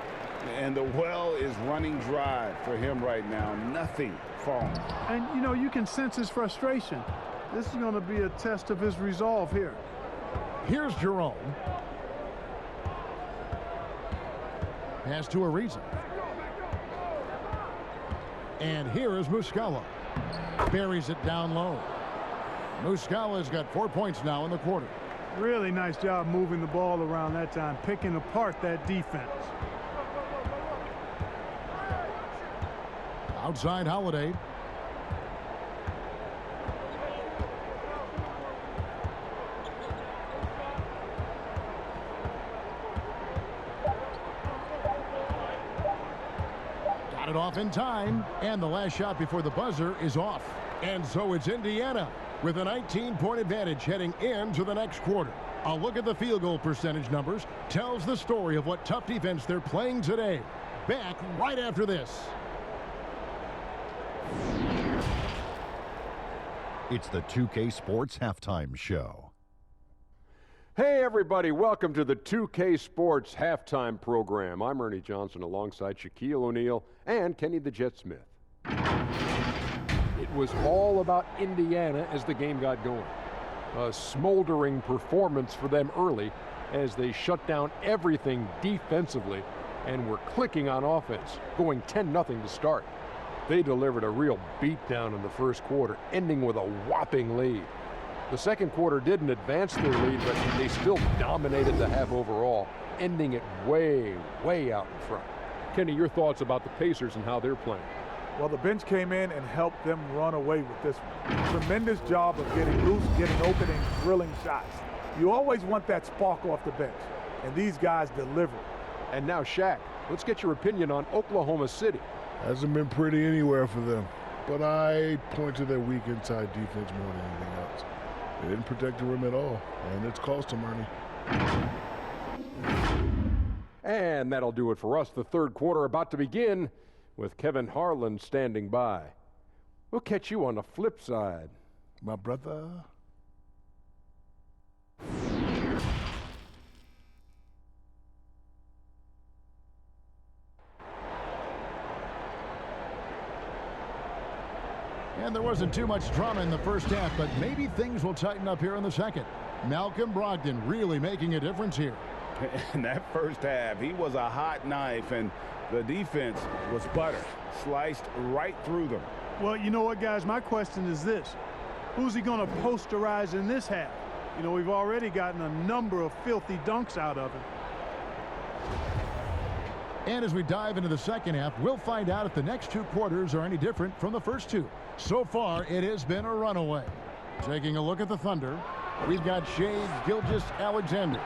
And the well is running dry for him right now. Nothing falling. And, you know, you can sense his frustration. This is going to be a test of his resolve here. Here's Jerome. Pass to Ariza. And here is Muscala. Buries it down low. Muscala's got 4 points now in the quarter. Really nice job moving the ball around that time, picking apart that defense. Outside Holiday. Got it off in time, and the last shot before the buzzer is off. And so it's Indiana with a 19-point advantage heading into the next quarter. A look at the field goal percentage numbers tells the story of what tough defense they're playing today. Back right after this. It's the 2K Sports Halftime Show. Hey, everybody. Welcome to the 2K Sports Halftime Program. I'm Ernie Johnson alongside Shaquille O'Neal and Kenny the Jet Smith. It was all about Indiana as the game got going. A smoldering performance for them early as they shut down everything defensively and were clicking on offense, going 10-0 to start. They delivered a real beatdown in the first quarter, ending with a whopping lead. The second quarter didn't advance their lead, but they still dominated the half overall, ending it way, way out in front. Kenny, your thoughts about the Pacers and how they're playing? Well, the bench came in and helped them run away with this one. Tremendous job of getting loose, getting open, and drilling shots. You always want that spark off the bench, and these guys delivered. And now, Shaq, let's get your opinion on Oklahoma City. Hasn't been pretty anywhere for them, but I point to their weak inside defense more than anything else. They didn't protect the rim at all, and it's cost them, Ernie. And that'll do it for us. The third quarter about to begin with Kevin Harlan standing by. We'll catch you on the flip side. My brother. And there wasn't too much drama in the first half, but maybe things will tighten up here in the second. Malcolm Brogdon really making a difference here. In that first half, he was a hot knife, and the defense was butter, sliced right through them. Well, you know what, guys? My question is this. Who's he going to posterize in this half? You know, we've already gotten a number of filthy dunks out of him. And as we dive into the second half, we'll find out if the next two quarters are any different from the first two. So far, it has been a runaway. Taking a look at the Thunder, we've got Shai Gilgeous-Alexander,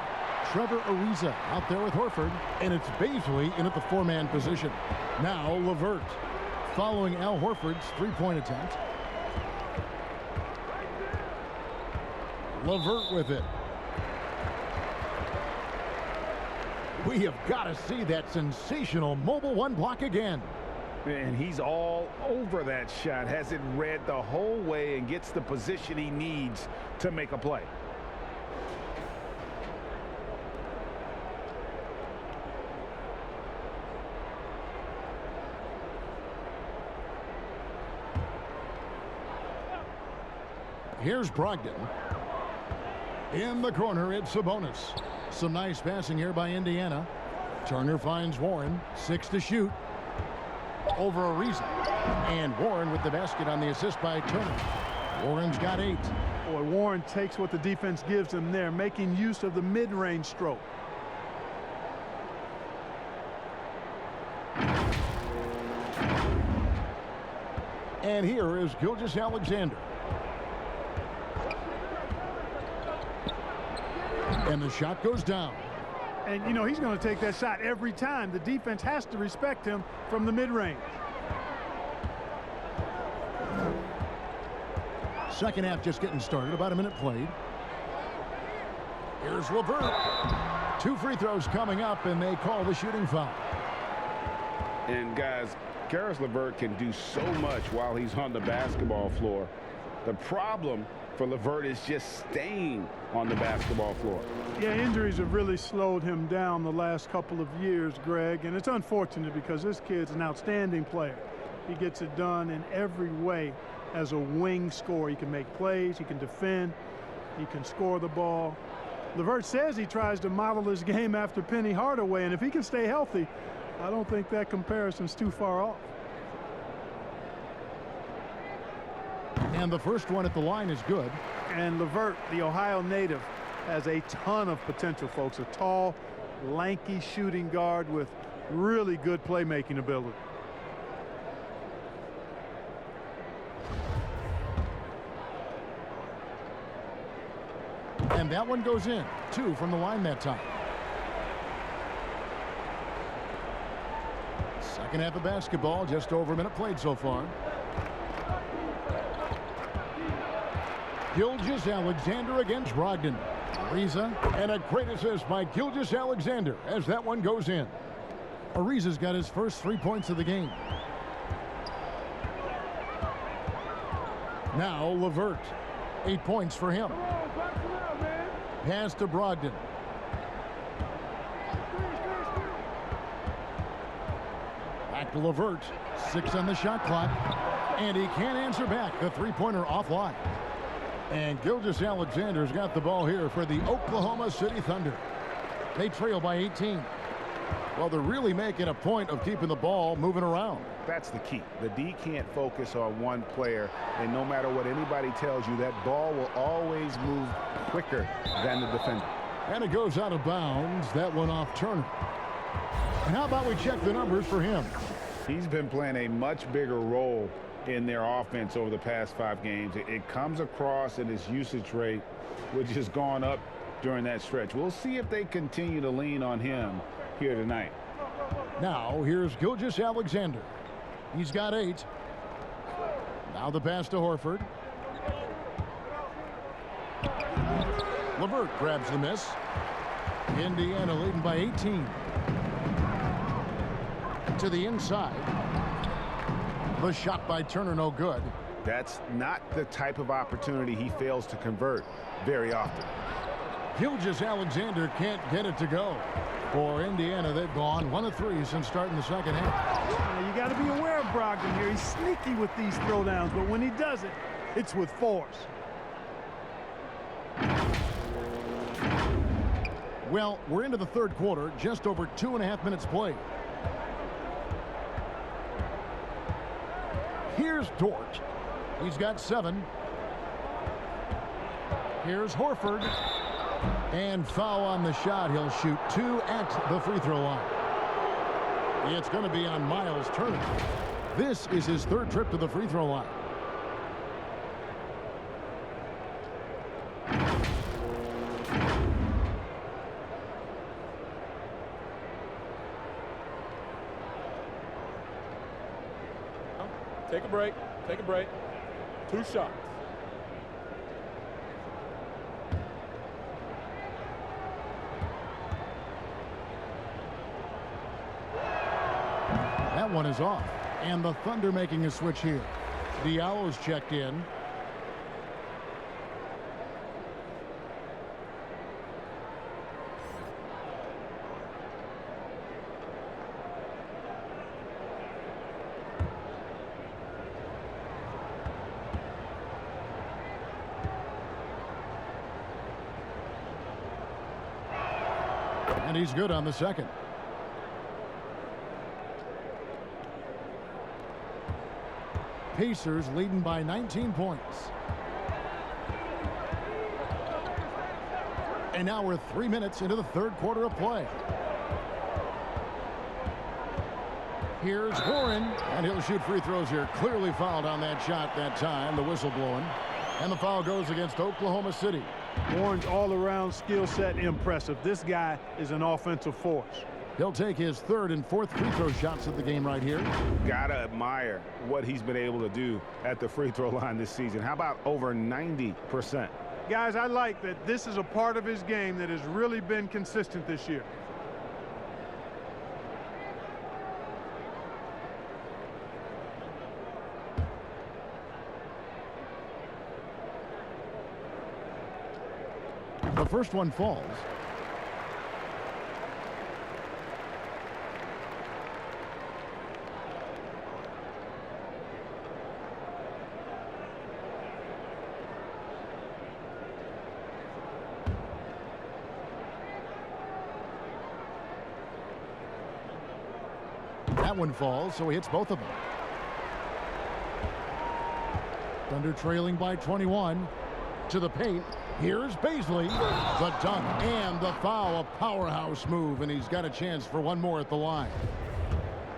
Trevor Ariza out there with Horford, and it's Bazley in at the four-man position. Now LeVert, following Al Horford's three-point attempt. LeVert with it. We have got to see that sensational mobile one block again. And he's all over that shot, has it read the whole way, and gets the position he needs to make a play. Here's Brogdon. In the corner, it's Sabonis. Some nice passing here by Indiana. Turner finds Warren. 6 to shoot. Over Ariza. And Warren with the basket on the assist by Turner. Warren's got 8. Boy, Warren takes what the defense gives him there, making use of the mid-range stroke. And here is Gilgeous-Alexander. And the shot goes down. And, you know, he's going to take that shot every time. The defense has to respect him from the mid-range. Second half just getting started. About a minute played. Here's LeVert. 2 free throws coming up, and they call the shooting foul. And, guys, Caris LeVert can do so much while he's on the basketball floor. The problem for LeVert is just staying on the basketball floor. Yeah, injuries have really slowed him down the last couple of years, Greg, and it's unfortunate because this kid's an outstanding player. He gets it done in every way as a wing scorer. He can make plays, he can defend, he can score the ball. LeVert says he tries to model his game after Penny Hardaway, and if he can stay healthy, I don't think that comparison's too far off. And the first one at the line is good. And LeVert, the Ohio native, has a ton of potential, folks. A tall, lanky shooting guard with really good playmaking ability. And that one goes in. 2 from the line that time. Second half of basketball, just over a minute played so far. Gilgeous-Alexander against Brogdon. Ariza, and a great assist by Gilgeous-Alexander as that one goes in. Ariza's got his first 3 points of the game. Now LeVert. 8 points for him. Pass to Brogdon. Back to LeVert. 6 on the shot clock. And he can't answer back. The three-pointer offline. And Gilgeous-Alexander's got the ball here for the Oklahoma City Thunder. They trail by 18. Well, they're really making a point of keeping the ball moving around. That's the key. The D can't focus on one player, and no matter what anybody tells you, that ball will always move quicker than the defender. And it goes out of bounds. That one off Turner. And how about we check the numbers for him? He's been playing a much bigger role in their offense over the past 5 games. It comes across in his usage rate, which has gone up during that stretch. We'll see if they continue to lean on him here tonight. Now here's Gilgeous-Alexander. He's got 8. Now the pass to Horford. LeVert grabs the miss. Indiana leading by 18. To the inside. The shot by Turner, no good. That's not the type of opportunity he fails to convert very often. Gilgeous-Alexander can't get it to go. For Indiana, they've gone 1 of 3 since starting the second half. You got to be aware of Brogdon here. He's sneaky with these throwdowns, but when he does it, it's with force. Well, we're into the third quarter, just over 2.5 minutes played. Here's Dort. He's got 7. Here's Horford. And foul on the shot. He'll shoot 2 at the free throw line. It's going to be on Miles Turner. This is his 3rd trip to the free throw line. Take a break. Take a break. 2 shots. That one is off. And the Thunder making a switch here. Diallo's checked in. And he's good on the second. Pacers leading by 19 points. And now we're 3 minutes into the third quarter of play. Here's Warren, and he'll shoot free throws here. Clearly fouled on that shot that time, the whistle blowing. And the foul goes against Oklahoma City. Warren's all-around skill set impressive. This guy is an offensive force. He'll take his third and fourth free throw shots of the game right here. Gotta admire what he's been able to do at the free throw line this season. How about over 90%? Guys, I like that this is a part of his game that has really been consistent this year. The first one falls. That one falls, so he hits both of them. Thunder trailing by 21. To the paint. Here's Baisley. The dunk and the foul. A powerhouse move, and he's got a chance for one more at the line.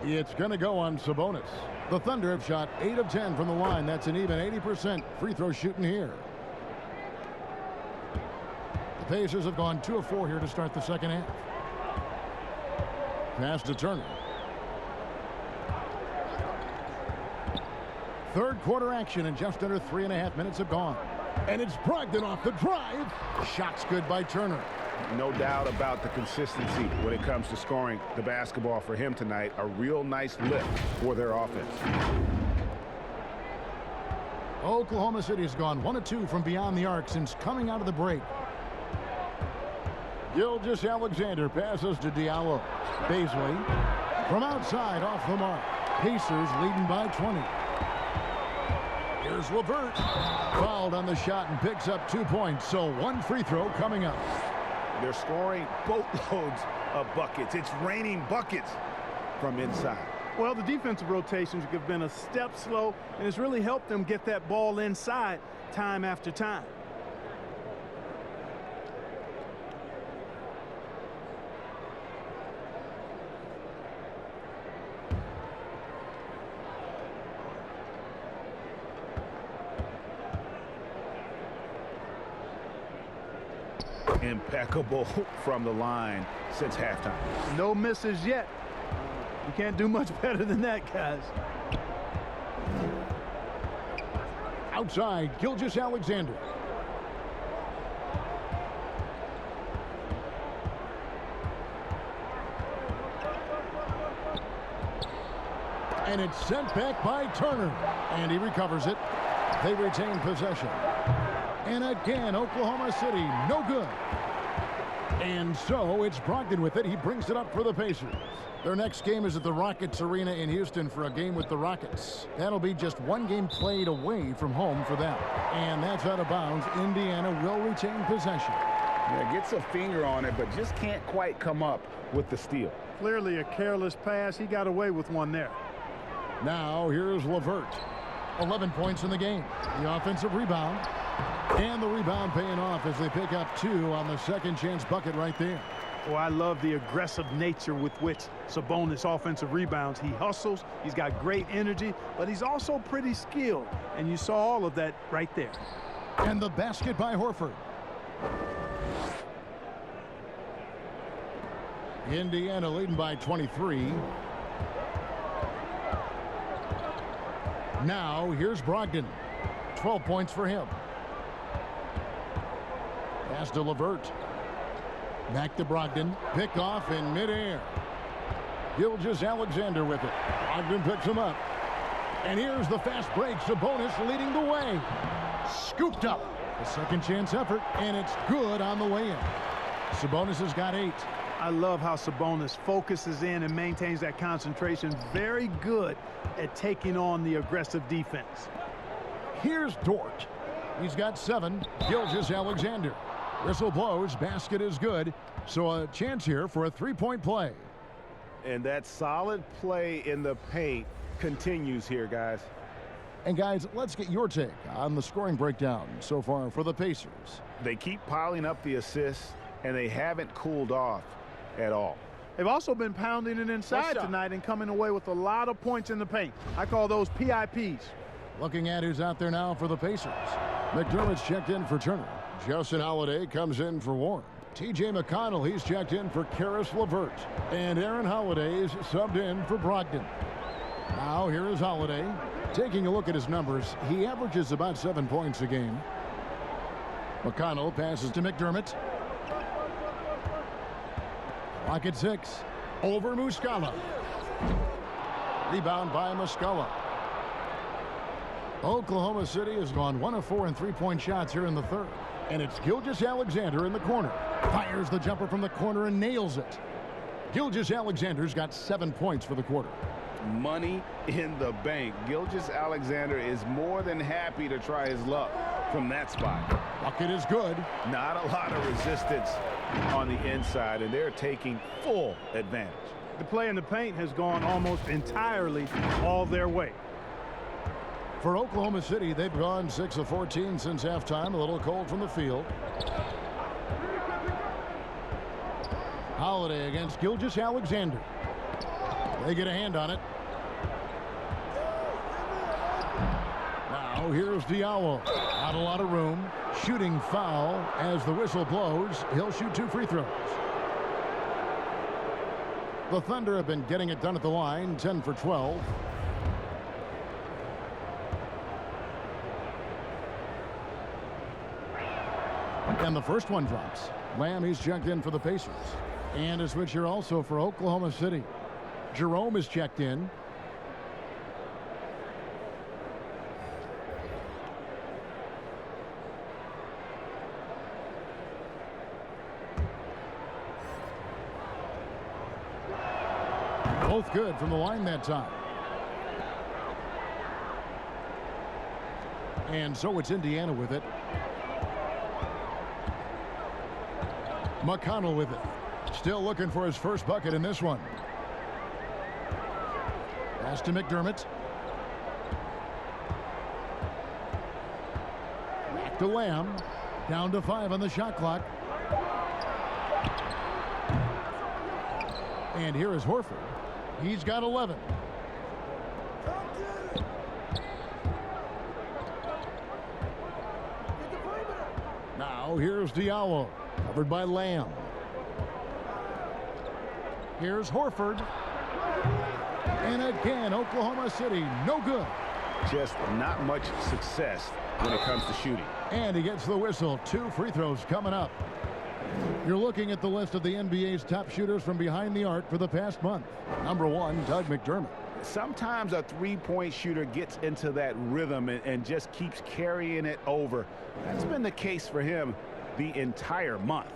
It's going to go on Sabonis. The Thunder have shot 8 of 10 from the line. That's an even 80% free throw shooting here. The Pacers have gone 2 of 4 here to start the second half. Pass to Turner. Third quarter action, and just under 3.5 minutes have gone. And it's Brogdon off the drive. Shots good by Turner. No doubt about the consistency when it comes to scoring the basketball for him tonight. A real nice lift for their offense. Oklahoma City has gone 1 of 2 from beyond the arc since coming out of the break. Gilgeous-Alexander passes to Diallo. Baisley from outside off the mark. Pacers leading by 20. Here's LeVert. Fouled on the shot and picks up 2 points. So one free throw coming up. They're scoring boatloads of buckets. It's raining buckets from inside. Well, the defensive rotations have been a step slow, and it's really helped them get that ball inside time after time. Impeccable from the line since halftime. No misses yet. You can't do much better than that, guys. Outside, Gilgeous-Alexander. And it's sent back by Turner. And he recovers it. They retain possession. And again, Oklahoma City, no good. And so it's Brogdon with it. He brings it up for the Pacers. Their next game is at the Rockets Arena in Houston for a game with the Rockets. That'll be just one game played away from home for them. And that's out of bounds. Indiana will retain possession. Yeah, gets a finger on it, but just can't quite come up with the steal. Clearly a careless pass. He got away with one there. Now here's LeVert. 11 points in the game. The offensive rebound. And the rebound paying off as they pick up 2 on the second chance bucket right there. Oh, I love the aggressive nature with which Sabonis offensive rebounds. He hustles, he's got great energy, but he's also pretty skilled. And you saw all of that right there. And the basket by Horford. Indiana leading by 23. Now here's Brogdon. 12 points for him. Pass to LeVert. Back to Brogdon. Pick off in midair. Gilgeous-Alexander with it. Ogden picks him up. And here's the fast break. Sabonis leading the way. Scooped up. A second chance effort, and it's good on the way in. Sabonis has got 8. I love how Sabonis focuses in and maintains that concentration. Very good at taking on the aggressive defense. Here's Dort. He's got 7. Gilgeous-Alexander. Whistle blows. Basket is good. So a chance here for a three-point play. And that solid play in the paint continues here, guys. And guys, let's get your take on the scoring breakdown so far for the Pacers. They keep piling up the assists, and they haven't cooled off at all. They've also been pounding it inside tonight and coming away with a lot of points in the paint. I call those PIPs. Looking at who's out there now for the Pacers. McDermott's checked in for Turner. Justin Holiday comes in for Warren. T.J. McConnell, he's checked in for Karis LeVert. And Aaron Holiday is subbed in for Brogdon. Now here is Holiday. Taking a look at his numbers, he averages about 7 points a game. McConnell passes to McDermott. Clock at 6. Over Muscala. Rebound by Muscala. Oklahoma City has gone 1 of 4 in three-point shots here in the third. And it's Gilgeous-Alexander in the corner. Fires the jumper from the corner and nails it. Gilgeous-Alexander's got 7 points for the quarter. Money in the bank. Gilgeous-Alexander is more than happy to try his luck from that spot. Bucket is good. Not a lot of resistance on the inside, and they're taking full advantage. The play in the paint has gone almost entirely all their way. For Oklahoma City, they've gone 6 of 14 since halftime. A little cold from the field. Holiday against Gilgeous-Alexander. They get a hand on it. Now here's Diallo. Not a lot of room. Shooting foul as the whistle blows. He'll shoot 2 free throws. The Thunder have been getting it done at the line. 10 for 12. And the first one drops. Lamb, he's checked in for the Pacers. And a switch here also for Oklahoma City. Jerome is checked in. Both good from the line that time. And so it's Indiana with it. McConnell with it. Still looking for his first bucket in this one. Pass to McDermott. Back to Lamb. Down to 5 on the shot clock. And here is Horford. He's got 11. Now here's Diallo. Covered by Lamb. Here's Horford. And again, Oklahoma City, no good. Just not much success when it comes to shooting. And he gets the whistle. 2 free throws coming up. You're looking at the list of the NBA's top shooters from behind the arc for the past month. Number 1, Doug McDermott. Sometimes a three-point shooter gets into that rhythm and just keeps carrying it over. That's been the case for him the entire month.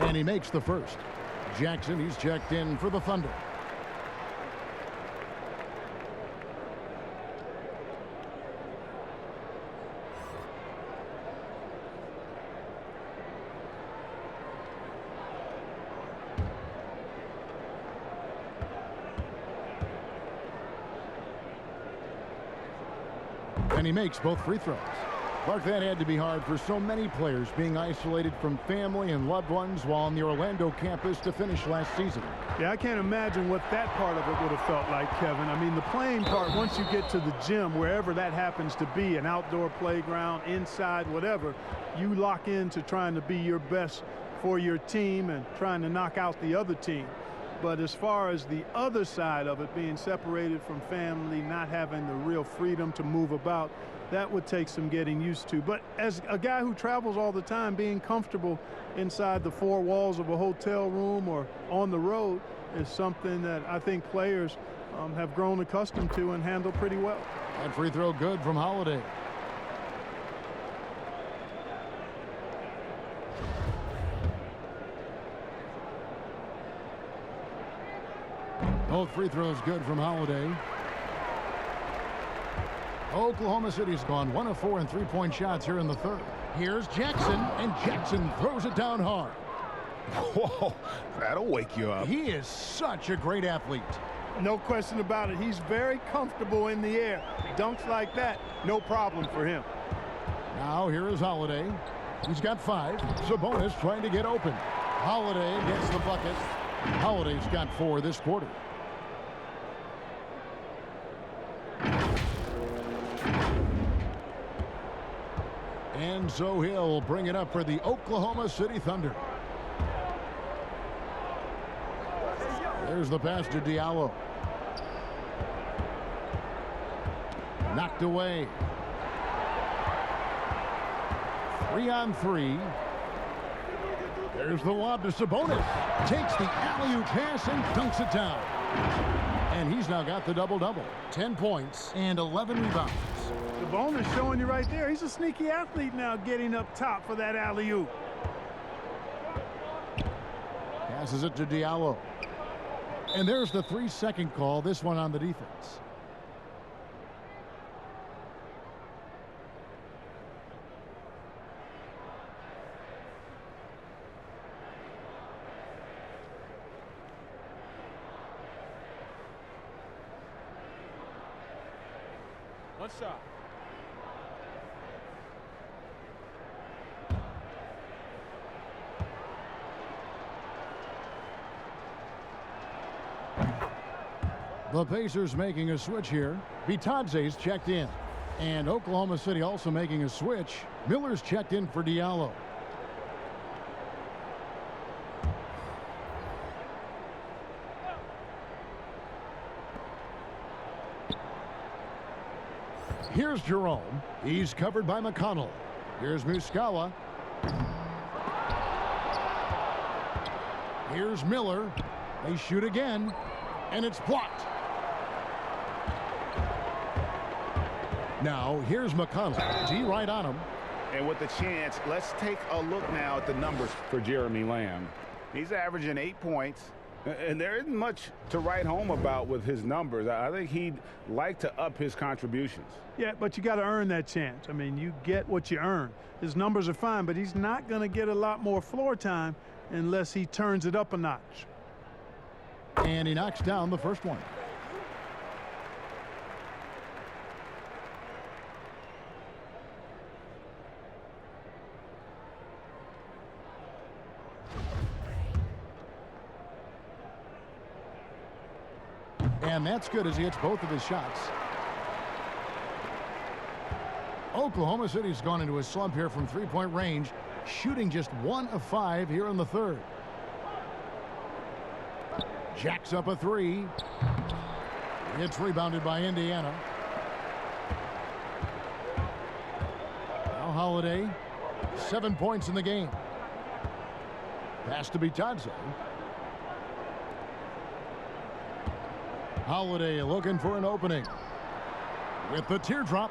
And he makes the first. Jackson, he's checked in for the Thunder. And he makes both free throws. Clark, that had to be hard for so many players being isolated from family and loved ones while on the Orlando campus to finish last season. Yeah, I can't imagine what that part of it would have felt like, Kevin. I mean, the playing part, once you get to the gym, wherever that happens to be, an outdoor playground, inside, whatever, you lock into trying to be your best for your team and trying to knock out the other team. But as far as the other side of it, being separated from family, not having the real freedom to move about, that would take some getting used to. But as a guy who travels all the time, being comfortable inside the four walls of a hotel room or on the road is something that I think players have grown accustomed to and handle pretty well. And free throw good from Holiday. Both free throws good from Holiday. Oklahoma City's gone 1 of 4 in three-point shots here in the third. Here's Jackson, and Jackson throws it down hard. Whoa, that'll wake you up. He is such a great athlete. No question about it. He's very comfortable in the air. Dunks like that, no problem for him. Now here is Holiday. He's got 5. Sabonis trying to get open. Holiday gets the bucket. Holiday's got 4 this quarter. And so he'll bring it up for the Oklahoma City Thunder. There's the pass to Diallo. Knocked away. 3 on 3. There's the lob to Sabonis. Takes the alley-oop pass and dunks it down. And he's now got the double-double. 10 points and 11 rebounds. Sabonis showing you right there. He's a sneaky athlete now, getting up top for that alley-oop. Passes it to Diallo. And there's the 3-second call, this one on the defense. One shot. The Pacers making a switch here. Bitadze's checked in. And Oklahoma City also making a switch. Miller's checked in for Diallo. Here's Jerome. He's covered by McConnell. Here's Muscala. Here's Miller. They shoot again, and it's blocked. Now, here's McConnell. D right on him. And with the chance, let's take a look now at the numbers for Jeremy Lamb. He's averaging 8 points. And there isn't much to write home about with his numbers. I think he'd like to up his contributions. Yeah, but you got to earn that chance. I mean, you get what you earn. His numbers are fine, but he's not going to get a lot more floor time unless he turns it up a notch. And he knocks down the first one. And that's good as he hits both of his shots. Oklahoma City's gone into a slump here from three-point range, shooting just 1 of 5 here in the third. Jacks up a 3. It's rebounded by Indiana. Now Holiday, 7 points in the game. Pass to Bitadze. Holiday looking for an opening with the teardrop.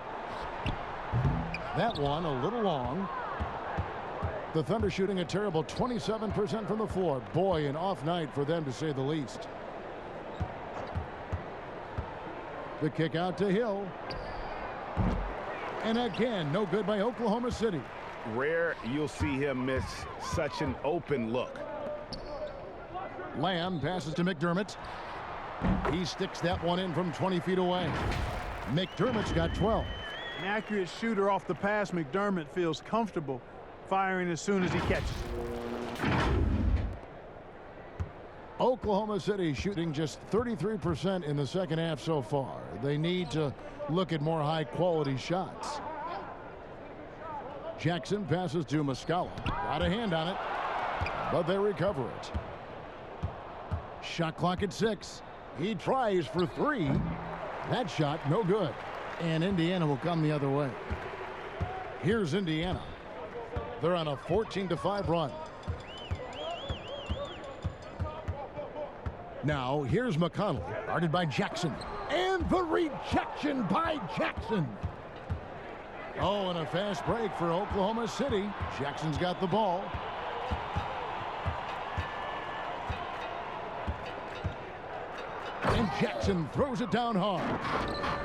That one a little long. The Thunder shooting a terrible 27% from the floor. Boy, an off night for them to say the least. The kick out to Hill. And again, no good by Oklahoma City. Rare you'll see him miss such an open look. Lamb passes to McDermott. He sticks that one in from 20 feet away. McDermott's got 12. An accurate shooter off the pass. McDermott feels comfortable firing as soon as he catches it. Oklahoma City shooting just 33% in the second half so far. They need to look at more high-quality shots. Jackson passes to Muscala. Got a hand on it. but they recover it. Shot clock at 6. He tries for 3. That shot, no good. And Indiana will come the other way. Here's Indiana. They're on a 14-5 run. Now, here's McConnell, guarded by Jackson. And the rejection by Jackson. Oh, and a fast break for Oklahoma City. Jackson's got the ball. And Jackson throws it down hard.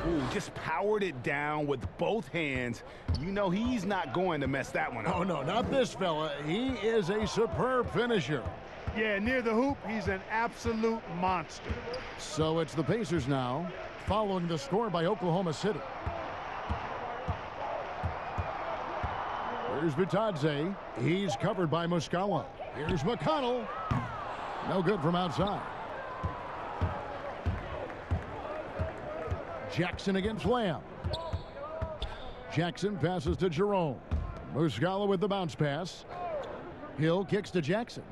Ooh, just powered it down with both hands. You know he's not going to mess that one up. Oh, no, not this fella. He is a superb finisher. Yeah, near the hoop, he's an absolute monster. So it's the Pacers now, following the score by Oklahoma City. Here's Bitadze. He's covered by Muscala. Here's McConnell. No good from outside. Jackson against Lamb. Jackson passes to Jerome. Muscala with the bounce pass. Hill kicks to Jackson.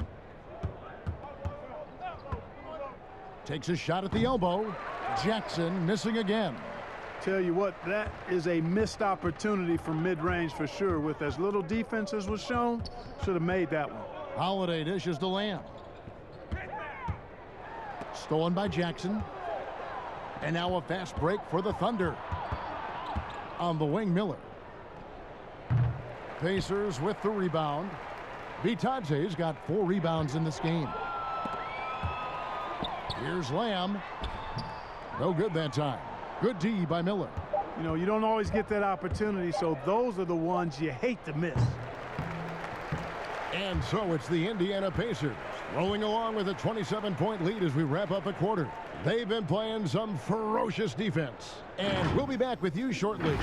Takes a shot at the elbow. Jackson missing again. Tell you what, that is a missed opportunity from mid-range for sure. With as little defense as was shown, should have made that one. Holiday dishes to Lamb. Stolen by Jackson. And now a fast break for the Thunder. On the wing, Miller. Pacers with the rebound. Bitadze's got 4 rebounds in this game. Here's Lamb. No good that time. Good D by Miller. You know, you don't always get that opportunity, so those are the ones you hate to miss. And so it's the Indiana Pacers rolling along with a 27-point lead as we wrap up the quarter. They've been playing some ferocious defense. And we'll be back with you shortly.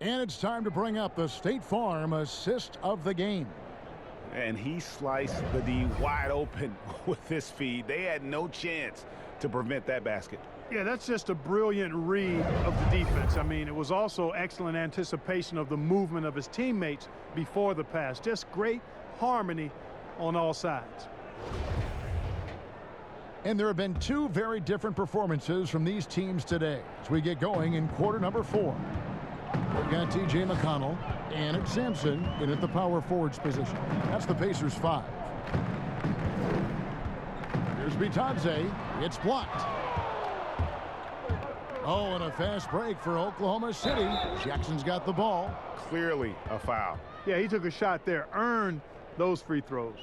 And it's time to bring up the State Farm assist of the game. And he sliced the D wide open with this feed. They had no chance to prevent that basket. Yeah, that's just a brilliant read of the defense. I mean, it was also excellent anticipation of the movement of his teammates before the pass. Just great harmony on all sides. And there have been 2 very different performances from these teams today as we get going in quarter number 4. We've got T.J. McConnell and it's Sampson in at the power forwards position. That's the Pacers 5. Here's Bitadze. It's blocked. Oh, and a fast break for Oklahoma City. Jackson's got the ball. Clearly a foul. Yeah, he took a shot there, earned those free throws.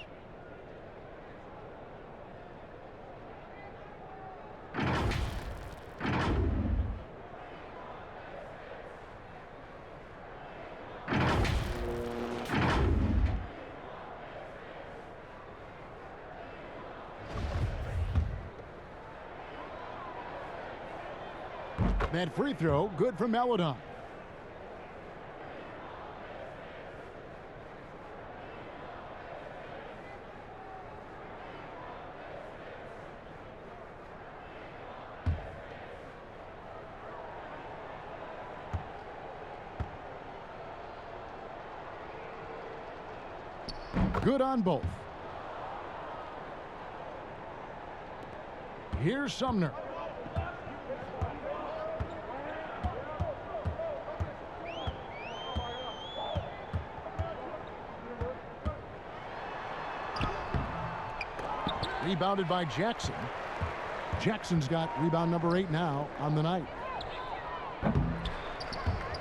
That free throw, good for Maladon. Good on both. Here's Sumner. Rebounded by Jackson. Jackson's got rebound number 8 now on the night.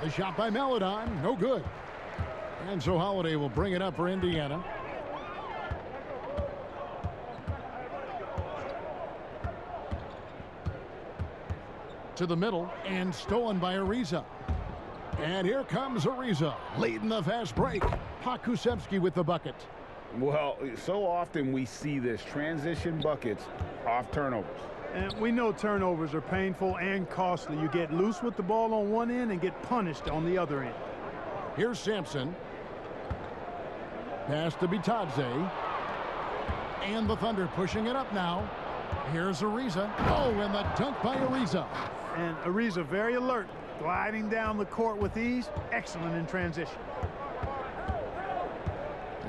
A shot by Maladon, no good. And so Holiday will bring it up for Indiana. To the middle and stolen by Ariza. And here comes Ariza leading the fast break. Pokusevski with the bucket. Well, so often we see this transition buckets off turnovers. And we know turnovers are painful and costly. You get loose with the ball on one end and get punished on the other end. Here's Sampson. Pass to Bitadze. And the Thunder pushing it up now. Here's Ariza. Oh, and the dunk by Ariza. And Ariza very alert, gliding down the court with ease. Excellent in transition.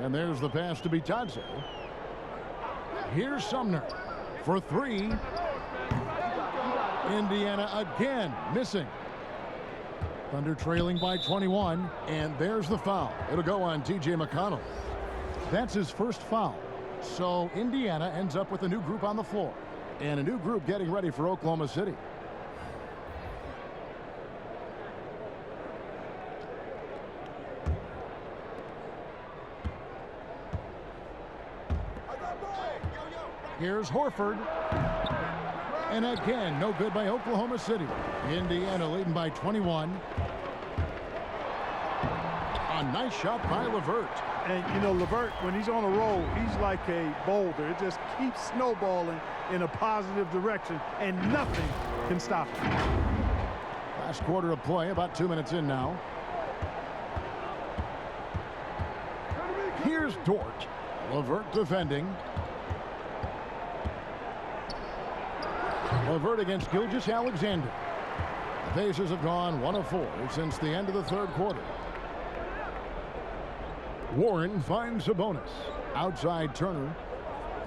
And there's the pass to Bitadze. Here's Sumner for three. Indiana again missing. Thunder trailing by 21, and there's the foul. It'll go on T.J. McConnell. That's his first foul. So Indiana ends up with a new group on the floor, and a new group getting ready for Oklahoma City. Here's Horford. And again, no good by Oklahoma City. Indiana leading by 21. A nice shot by LeVert. And, you know, LeVert, when he's on a roll, he's like a boulder. It just keeps snowballing in a positive direction, and nothing can stop him. Last quarter of play, about 2 minutes in now. Here's Dort. LeVert defending. LeVert against Gilgeous-Alexander. The Pacers have gone 1 of 4 since the end of the third quarter. Warren finds Sabonis. Outside Turner.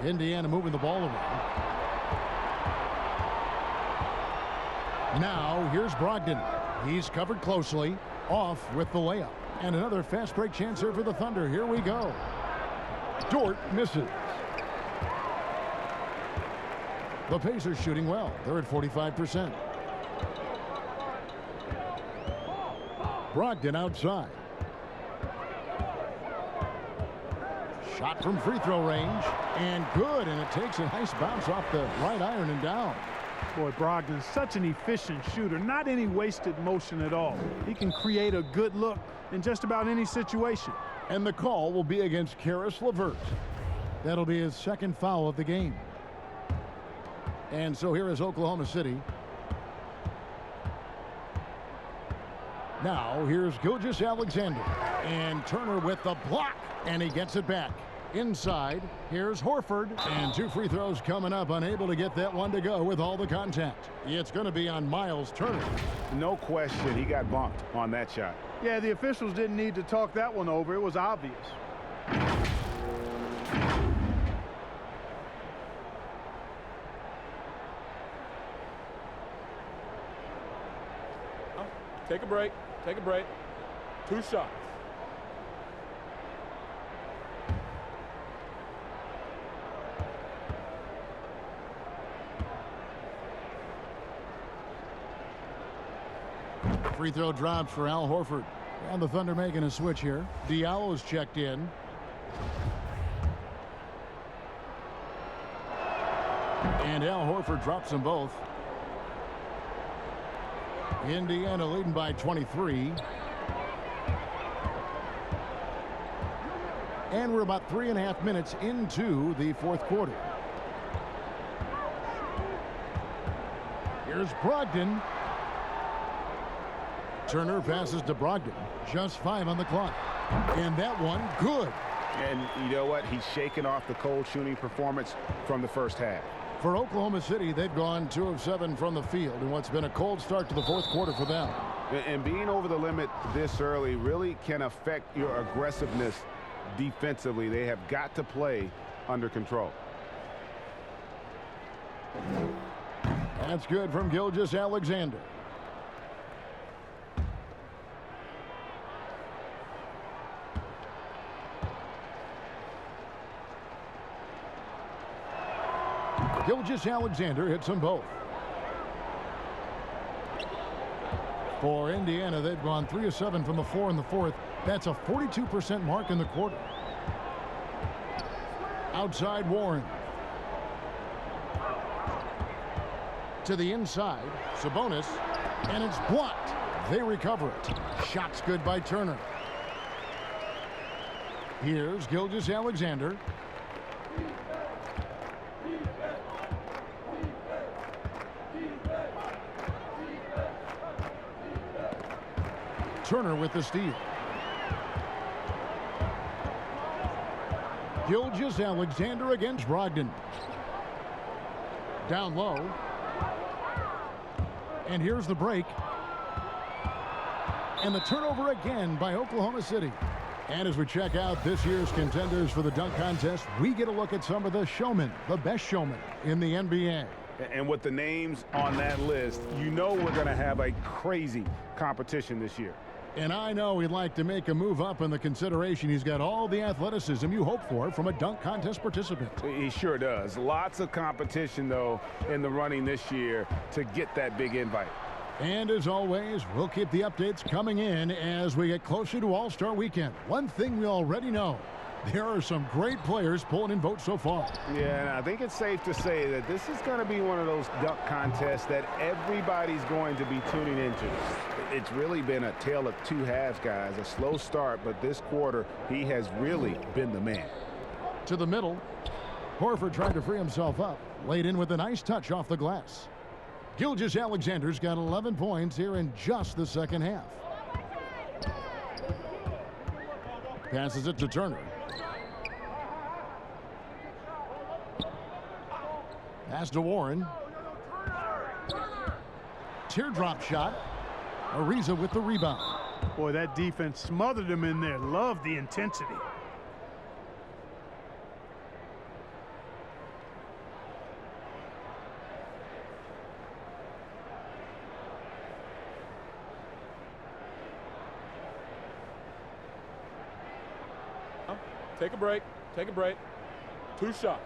Indiana moving the ball around. Now here's Brogdon. He's covered closely. Off with the layup. And another fast break chance here for the Thunder. Here we go. Dort misses. The Pacers shooting well. They're at 45%. Brogdon outside. Shot from free throw range. And good. And it takes a nice bounce off the right iron and down. Boy, Brogdon's such an efficient shooter. Not any wasted motion at all. He can create a good look in just about any situation. And the call will be against Caris LeVert. That'll be his second foul of the game. And so here is Oklahoma City. Now here's Gilgeous-Alexander. And Turner with the block. And he gets it back. Inside, here's Horford. And 2 free throws coming up. Unable to get that one to go with all the contact. It's going to be on Miles Turner. No question, he got bumped on that shot. Yeah, the officials didn't need to talk that one over. It was obvious. Take a break. Take a break. 2 shots. Free throw drops for Al Horford. And the Thunder making a switch here. Diallo's checked in. And Al Horford drops them both. Indiana leading by 23. And we're about 3.5 minutes into the fourth quarter. Here's Brogdon. Turner passes to Brogdon. Just 5 on the clock. And that one, good. And you know what? He's shaking off the cold shooting performance from the first half. For Oklahoma City, they've gone 2 of 7 from the field in what's been a cold start to the fourth quarter for them. And being over the limit this early really can affect your aggressiveness defensively. They have got to play under control. That's good from Gilgeous-Alexander. Gilgeous-Alexander hits them both. For Indiana, they've gone 3 of 7 from the floor in the fourth. That's a 42% mark in the quarter. Outside Warren. To the inside, Sabonis, and it's blocked. They recover it. Shot's good by Turner. Here's Gilgeous-Alexander. Turner with the steal. Gilgeous-Alexander against Brogdon. Down low. And here's the break. And the turnover again by Oklahoma City. And as we check out this year's contenders for the dunk contest, we get a look at some of the showmen, the best showmen in the NBA. And with the names on that list, you know we're going to have a crazy competition this year. And I know he'd like to make a move up in the consideration. He's got all the athleticism you hope for from a dunk contest participant. He sure does. Lots of competition, though, in the running this year to get that big invite. And as always, we'll keep the updates coming in as we get closer to All-Star Weekend. One thing we already know, there are some great players pulling in votes so far. Yeah, and I think it's safe to say that this is going to be one of those dunk contests that everybody's going to be tuning into. It's really been a tale of two halves, guys. A slow start, but this quarter, he has really been the man. To the middle. Horford trying to free himself up. Laid in with a nice touch off the glass. Gilgeous-Alexander's got 11 points here in just the second half. Passes it to Turner. Pass to Warren. Teardrop shot. Ariza with the rebound. Boy, that defense smothered him in there. Love the intensity. Take a break. Take a break. 2 shots.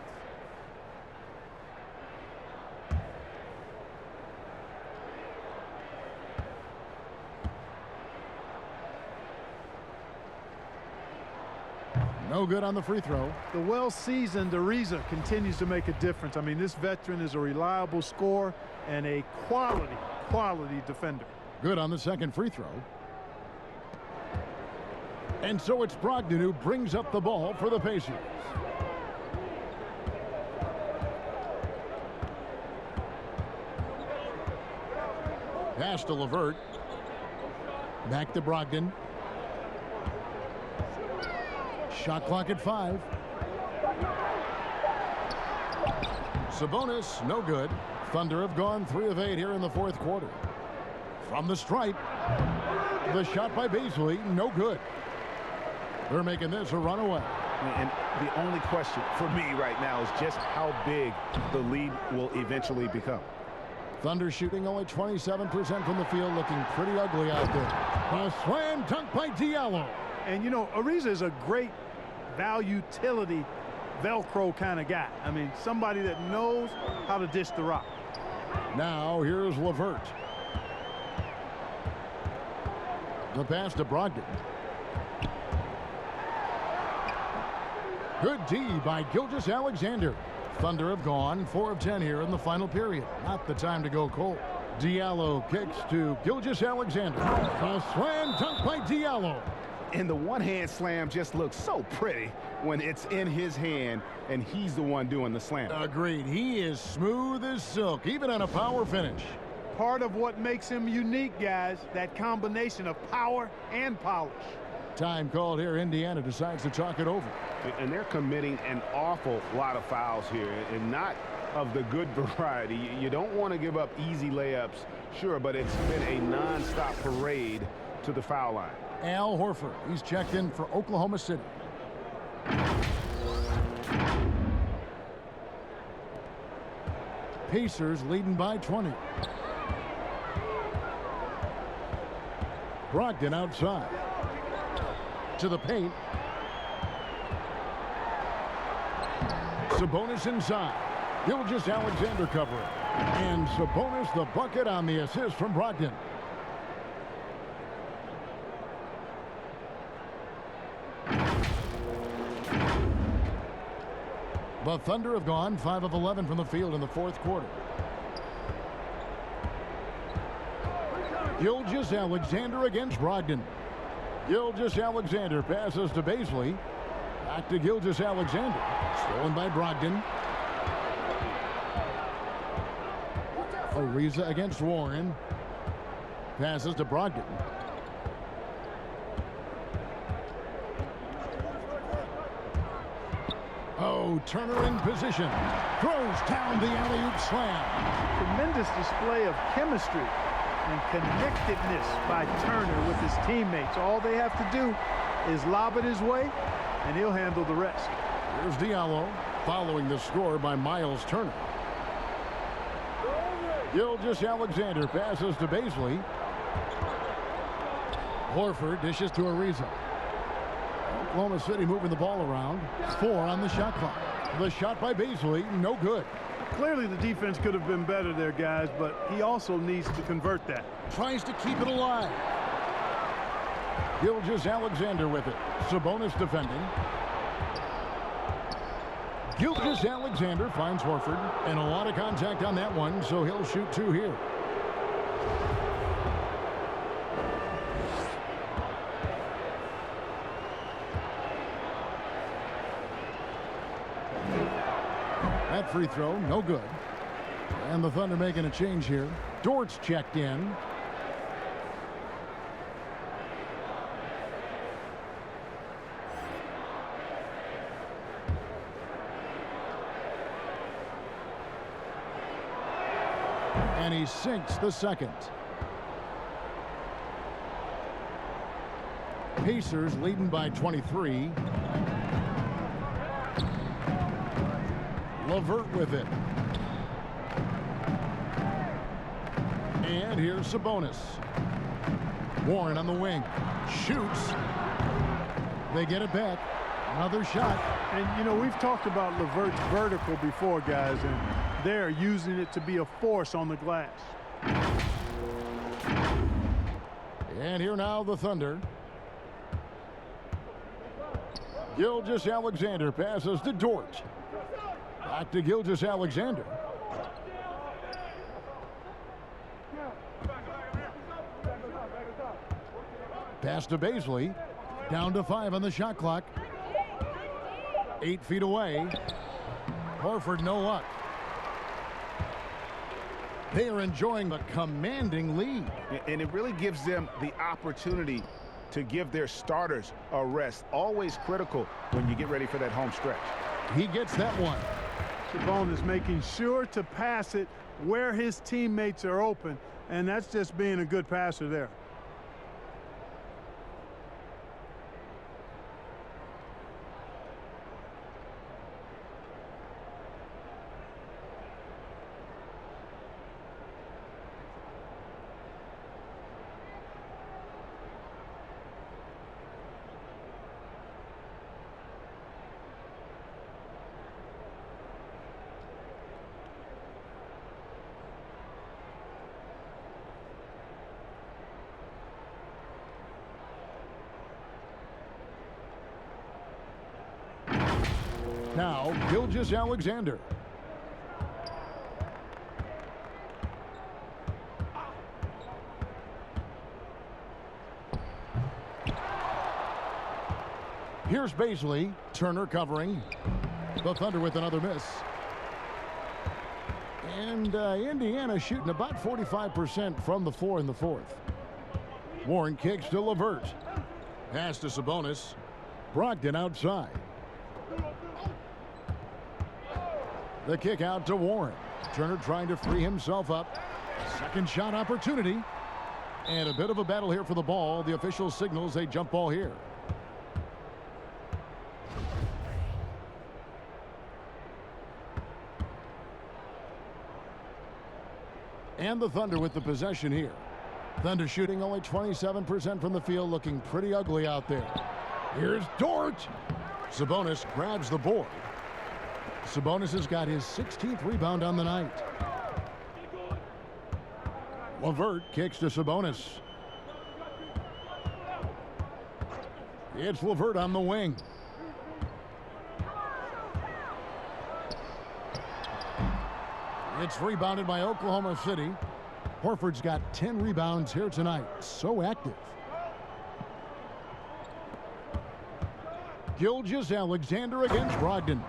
No good on the free throw. The well-seasoned Ariza continues to make a difference. I mean, this veteran is a reliable scorer and a quality defender. Good on the second free throw. And so it's Brogdon who brings up the ball for the Pacers. Pass to LeVert. Back to Brogdon. Shot clock at 5. Sabonis, no good. Thunder have gone 3 of 8 here in the fourth quarter. From the stripe. The shot by Beasley, no good. They're making this a runaway. And the only question for me right now is just how big the lead will eventually become. Thunder shooting only 27% from the field, looking pretty ugly out there. A slam dunk by Diallo. And, you know, Ariza is a great value-utility Velcro kind of guy. I mean, somebody that knows how to dish the rock. Now, here's LeVert. The pass to Brogdon. Good D by Gilgeous-Alexander. Thunder have gone 4 of 10 here in the final period. Not the time to go cold. Diallo kicks to Gilgeous-Alexander. A slam dunk by Diallo. And the one-hand slam just looks so pretty when it's in his hand and he's the one doing the slam. Agreed. He is smooth as silk, even on a power finish. Part of what makes him unique, guys, that combination of power and polish. Time called here. Indiana decides to talk it over. And they're committing an awful lot of fouls here, and not of the good variety. You don't want to give up easy layups, sure, but it's been a non-stop parade to the foul line. Al Horford, he's checked in for Oklahoma City. Pacers leading by 20. Brogdon outside. To the paint. Sabonis inside. Gilgeous-Alexander covering. And Sabonis the bucket on the assist from Brogdon. The Thunder have gone 5 of 11 from the field in the fourth quarter. Gilgeous-Alexander against Brogdon. Gilgeous-Alexander passes to Beasley. Back to Gilgeous-Alexander. Stolen by Brogdon. Ariza against Warren. Passes to Brogdon. Oh, Turner in position. Throws down the alley-oop slam. Tremendous display of chemistry and connectedness by Turner with his teammates. All they have to do is lob it his way, and he'll handle the rest. Here's Diallo following the score by Miles Turner. Gilgeous-Alexander passes to Baisley. Horford dishes to Ariza. Oklahoma City moving the ball around. 4 on the shot clock. The shot by Baisley, no good. Clearly the defense could have been better there, guys, but he also needs to convert that. Tries to keep it alive. Gilgeous-Alexander with it. Sabonis defending. Gilgeous-Alexander finds Horford, and a lot of contact on that one, so he'll shoot 2 here. That free throw, no good. And the Thunder making a change here. Dort's checked in. And he sinks the second. Pacers leading by 23. LeVert with it. And here's Sabonis. Warren on the wing. Shoots. They get it back. Another shot. And, you know, we've talked about LeVert's vertical before, guys, and they're using it to be a force on the glass. And here now the Thunder. Gilgeous-Alexander passes to Dort. Back to Gilgeous-Alexander. Pass to Baisley. Down to 5 on the shot clock. 8 feet away. Horford, no luck. They are enjoying a commanding lead. And it really gives them the opportunity to give their starters a rest. Always critical when you get ready for that home stretch. He gets that one. Sabonis making sure to pass it where his teammates are open, and that's just being a good passer there. Now, Gilgeous-Alexander. Here's Baisley. Turner covering. The Thunder with another miss. And Indiana shooting about 45% from the floor in the fourth. Warren kicks to LeVert. Pass to Sabonis. Brogdon outside. The kick out to Warren. Turner trying to free himself up. Second shot opportunity. And a bit of a battle here for the ball. The official signals a jump ball here. And the Thunder with the possession here. Thunder shooting only 27% from the field, looking pretty ugly out there. Here's Dort. Sabonis grabs the board. Sabonis has got his 16th rebound on the night. LeVert kicks to Sabonis. It's LeVert on the wing. It's rebounded by Oklahoma City. Horford's got 10 rebounds here tonight. So active. Gilgeous-Alexander against Brogdon.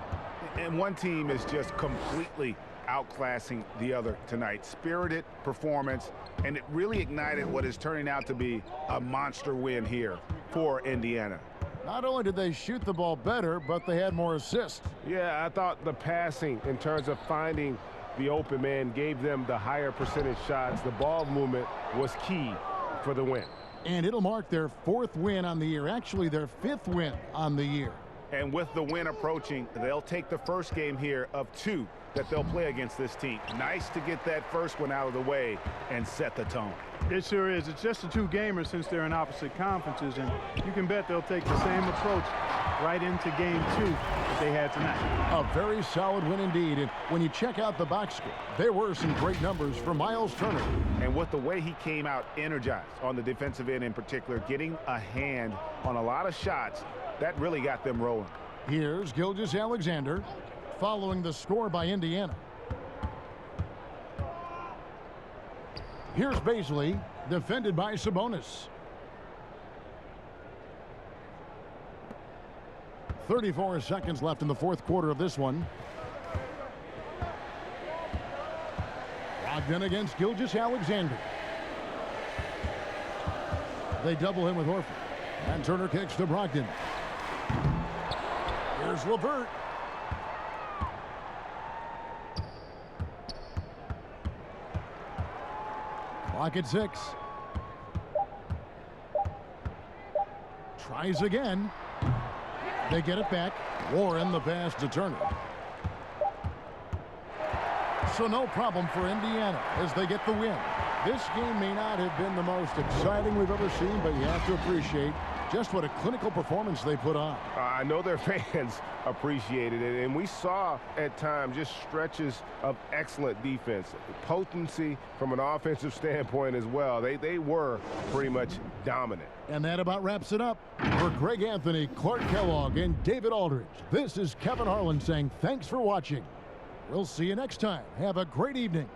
And one team is just completely outclassing the other tonight. Spirited performance, and it really ignited what is turning out to be a monster win here for Indiana. Not only did they shoot the ball better, but they had more assists. Yeah, I thought the passing in terms of finding the open man gave them the higher percentage shots. The ball movement was key for the win. And it'll mark their 4th win on the year, actually their 5th win on the year. And with the win approaching, they'll take the first game here of 2 that they'll play against this team. Nice to get that first one out of the way and set the tone. It sure is. It's just a 2-gamer since they're in opposite conferences, and you can bet they'll take the same approach right into game 2 that they had tonight. A very solid win indeed. And when you check out the box score, there were some great numbers for Miles Turner. And with the way he came out energized on the defensive end in particular, getting a hand on a lot of shots, that really got them rolling. Here's Gilgeous-Alexander following the score by Indiana. Here's Baisley, defended by Sabonis. 34 seconds left in the 4th quarter of this one. Brogdon against Gilgeous-Alexander. They double him with Horford. And Turner kicks to Brogdon. Here's LeVert. Clock at 6. Tries again. They get it back. Warren the pass to Turner. So no problem for Indiana as they get the win. This game may not have been the most exciting we've ever seen, but you have to appreciate just what a clinical performance they put on. I know their fans appreciated it, and we saw at times just stretches of excellent defense. Potency from an offensive standpoint as well. They were pretty much dominant. And that about wraps it up. For Greg Anthony, Clark Kellogg, and David Aldridge, this is Kevin Harlan saying thanks for watching. We'll see you next time. Have a great evening.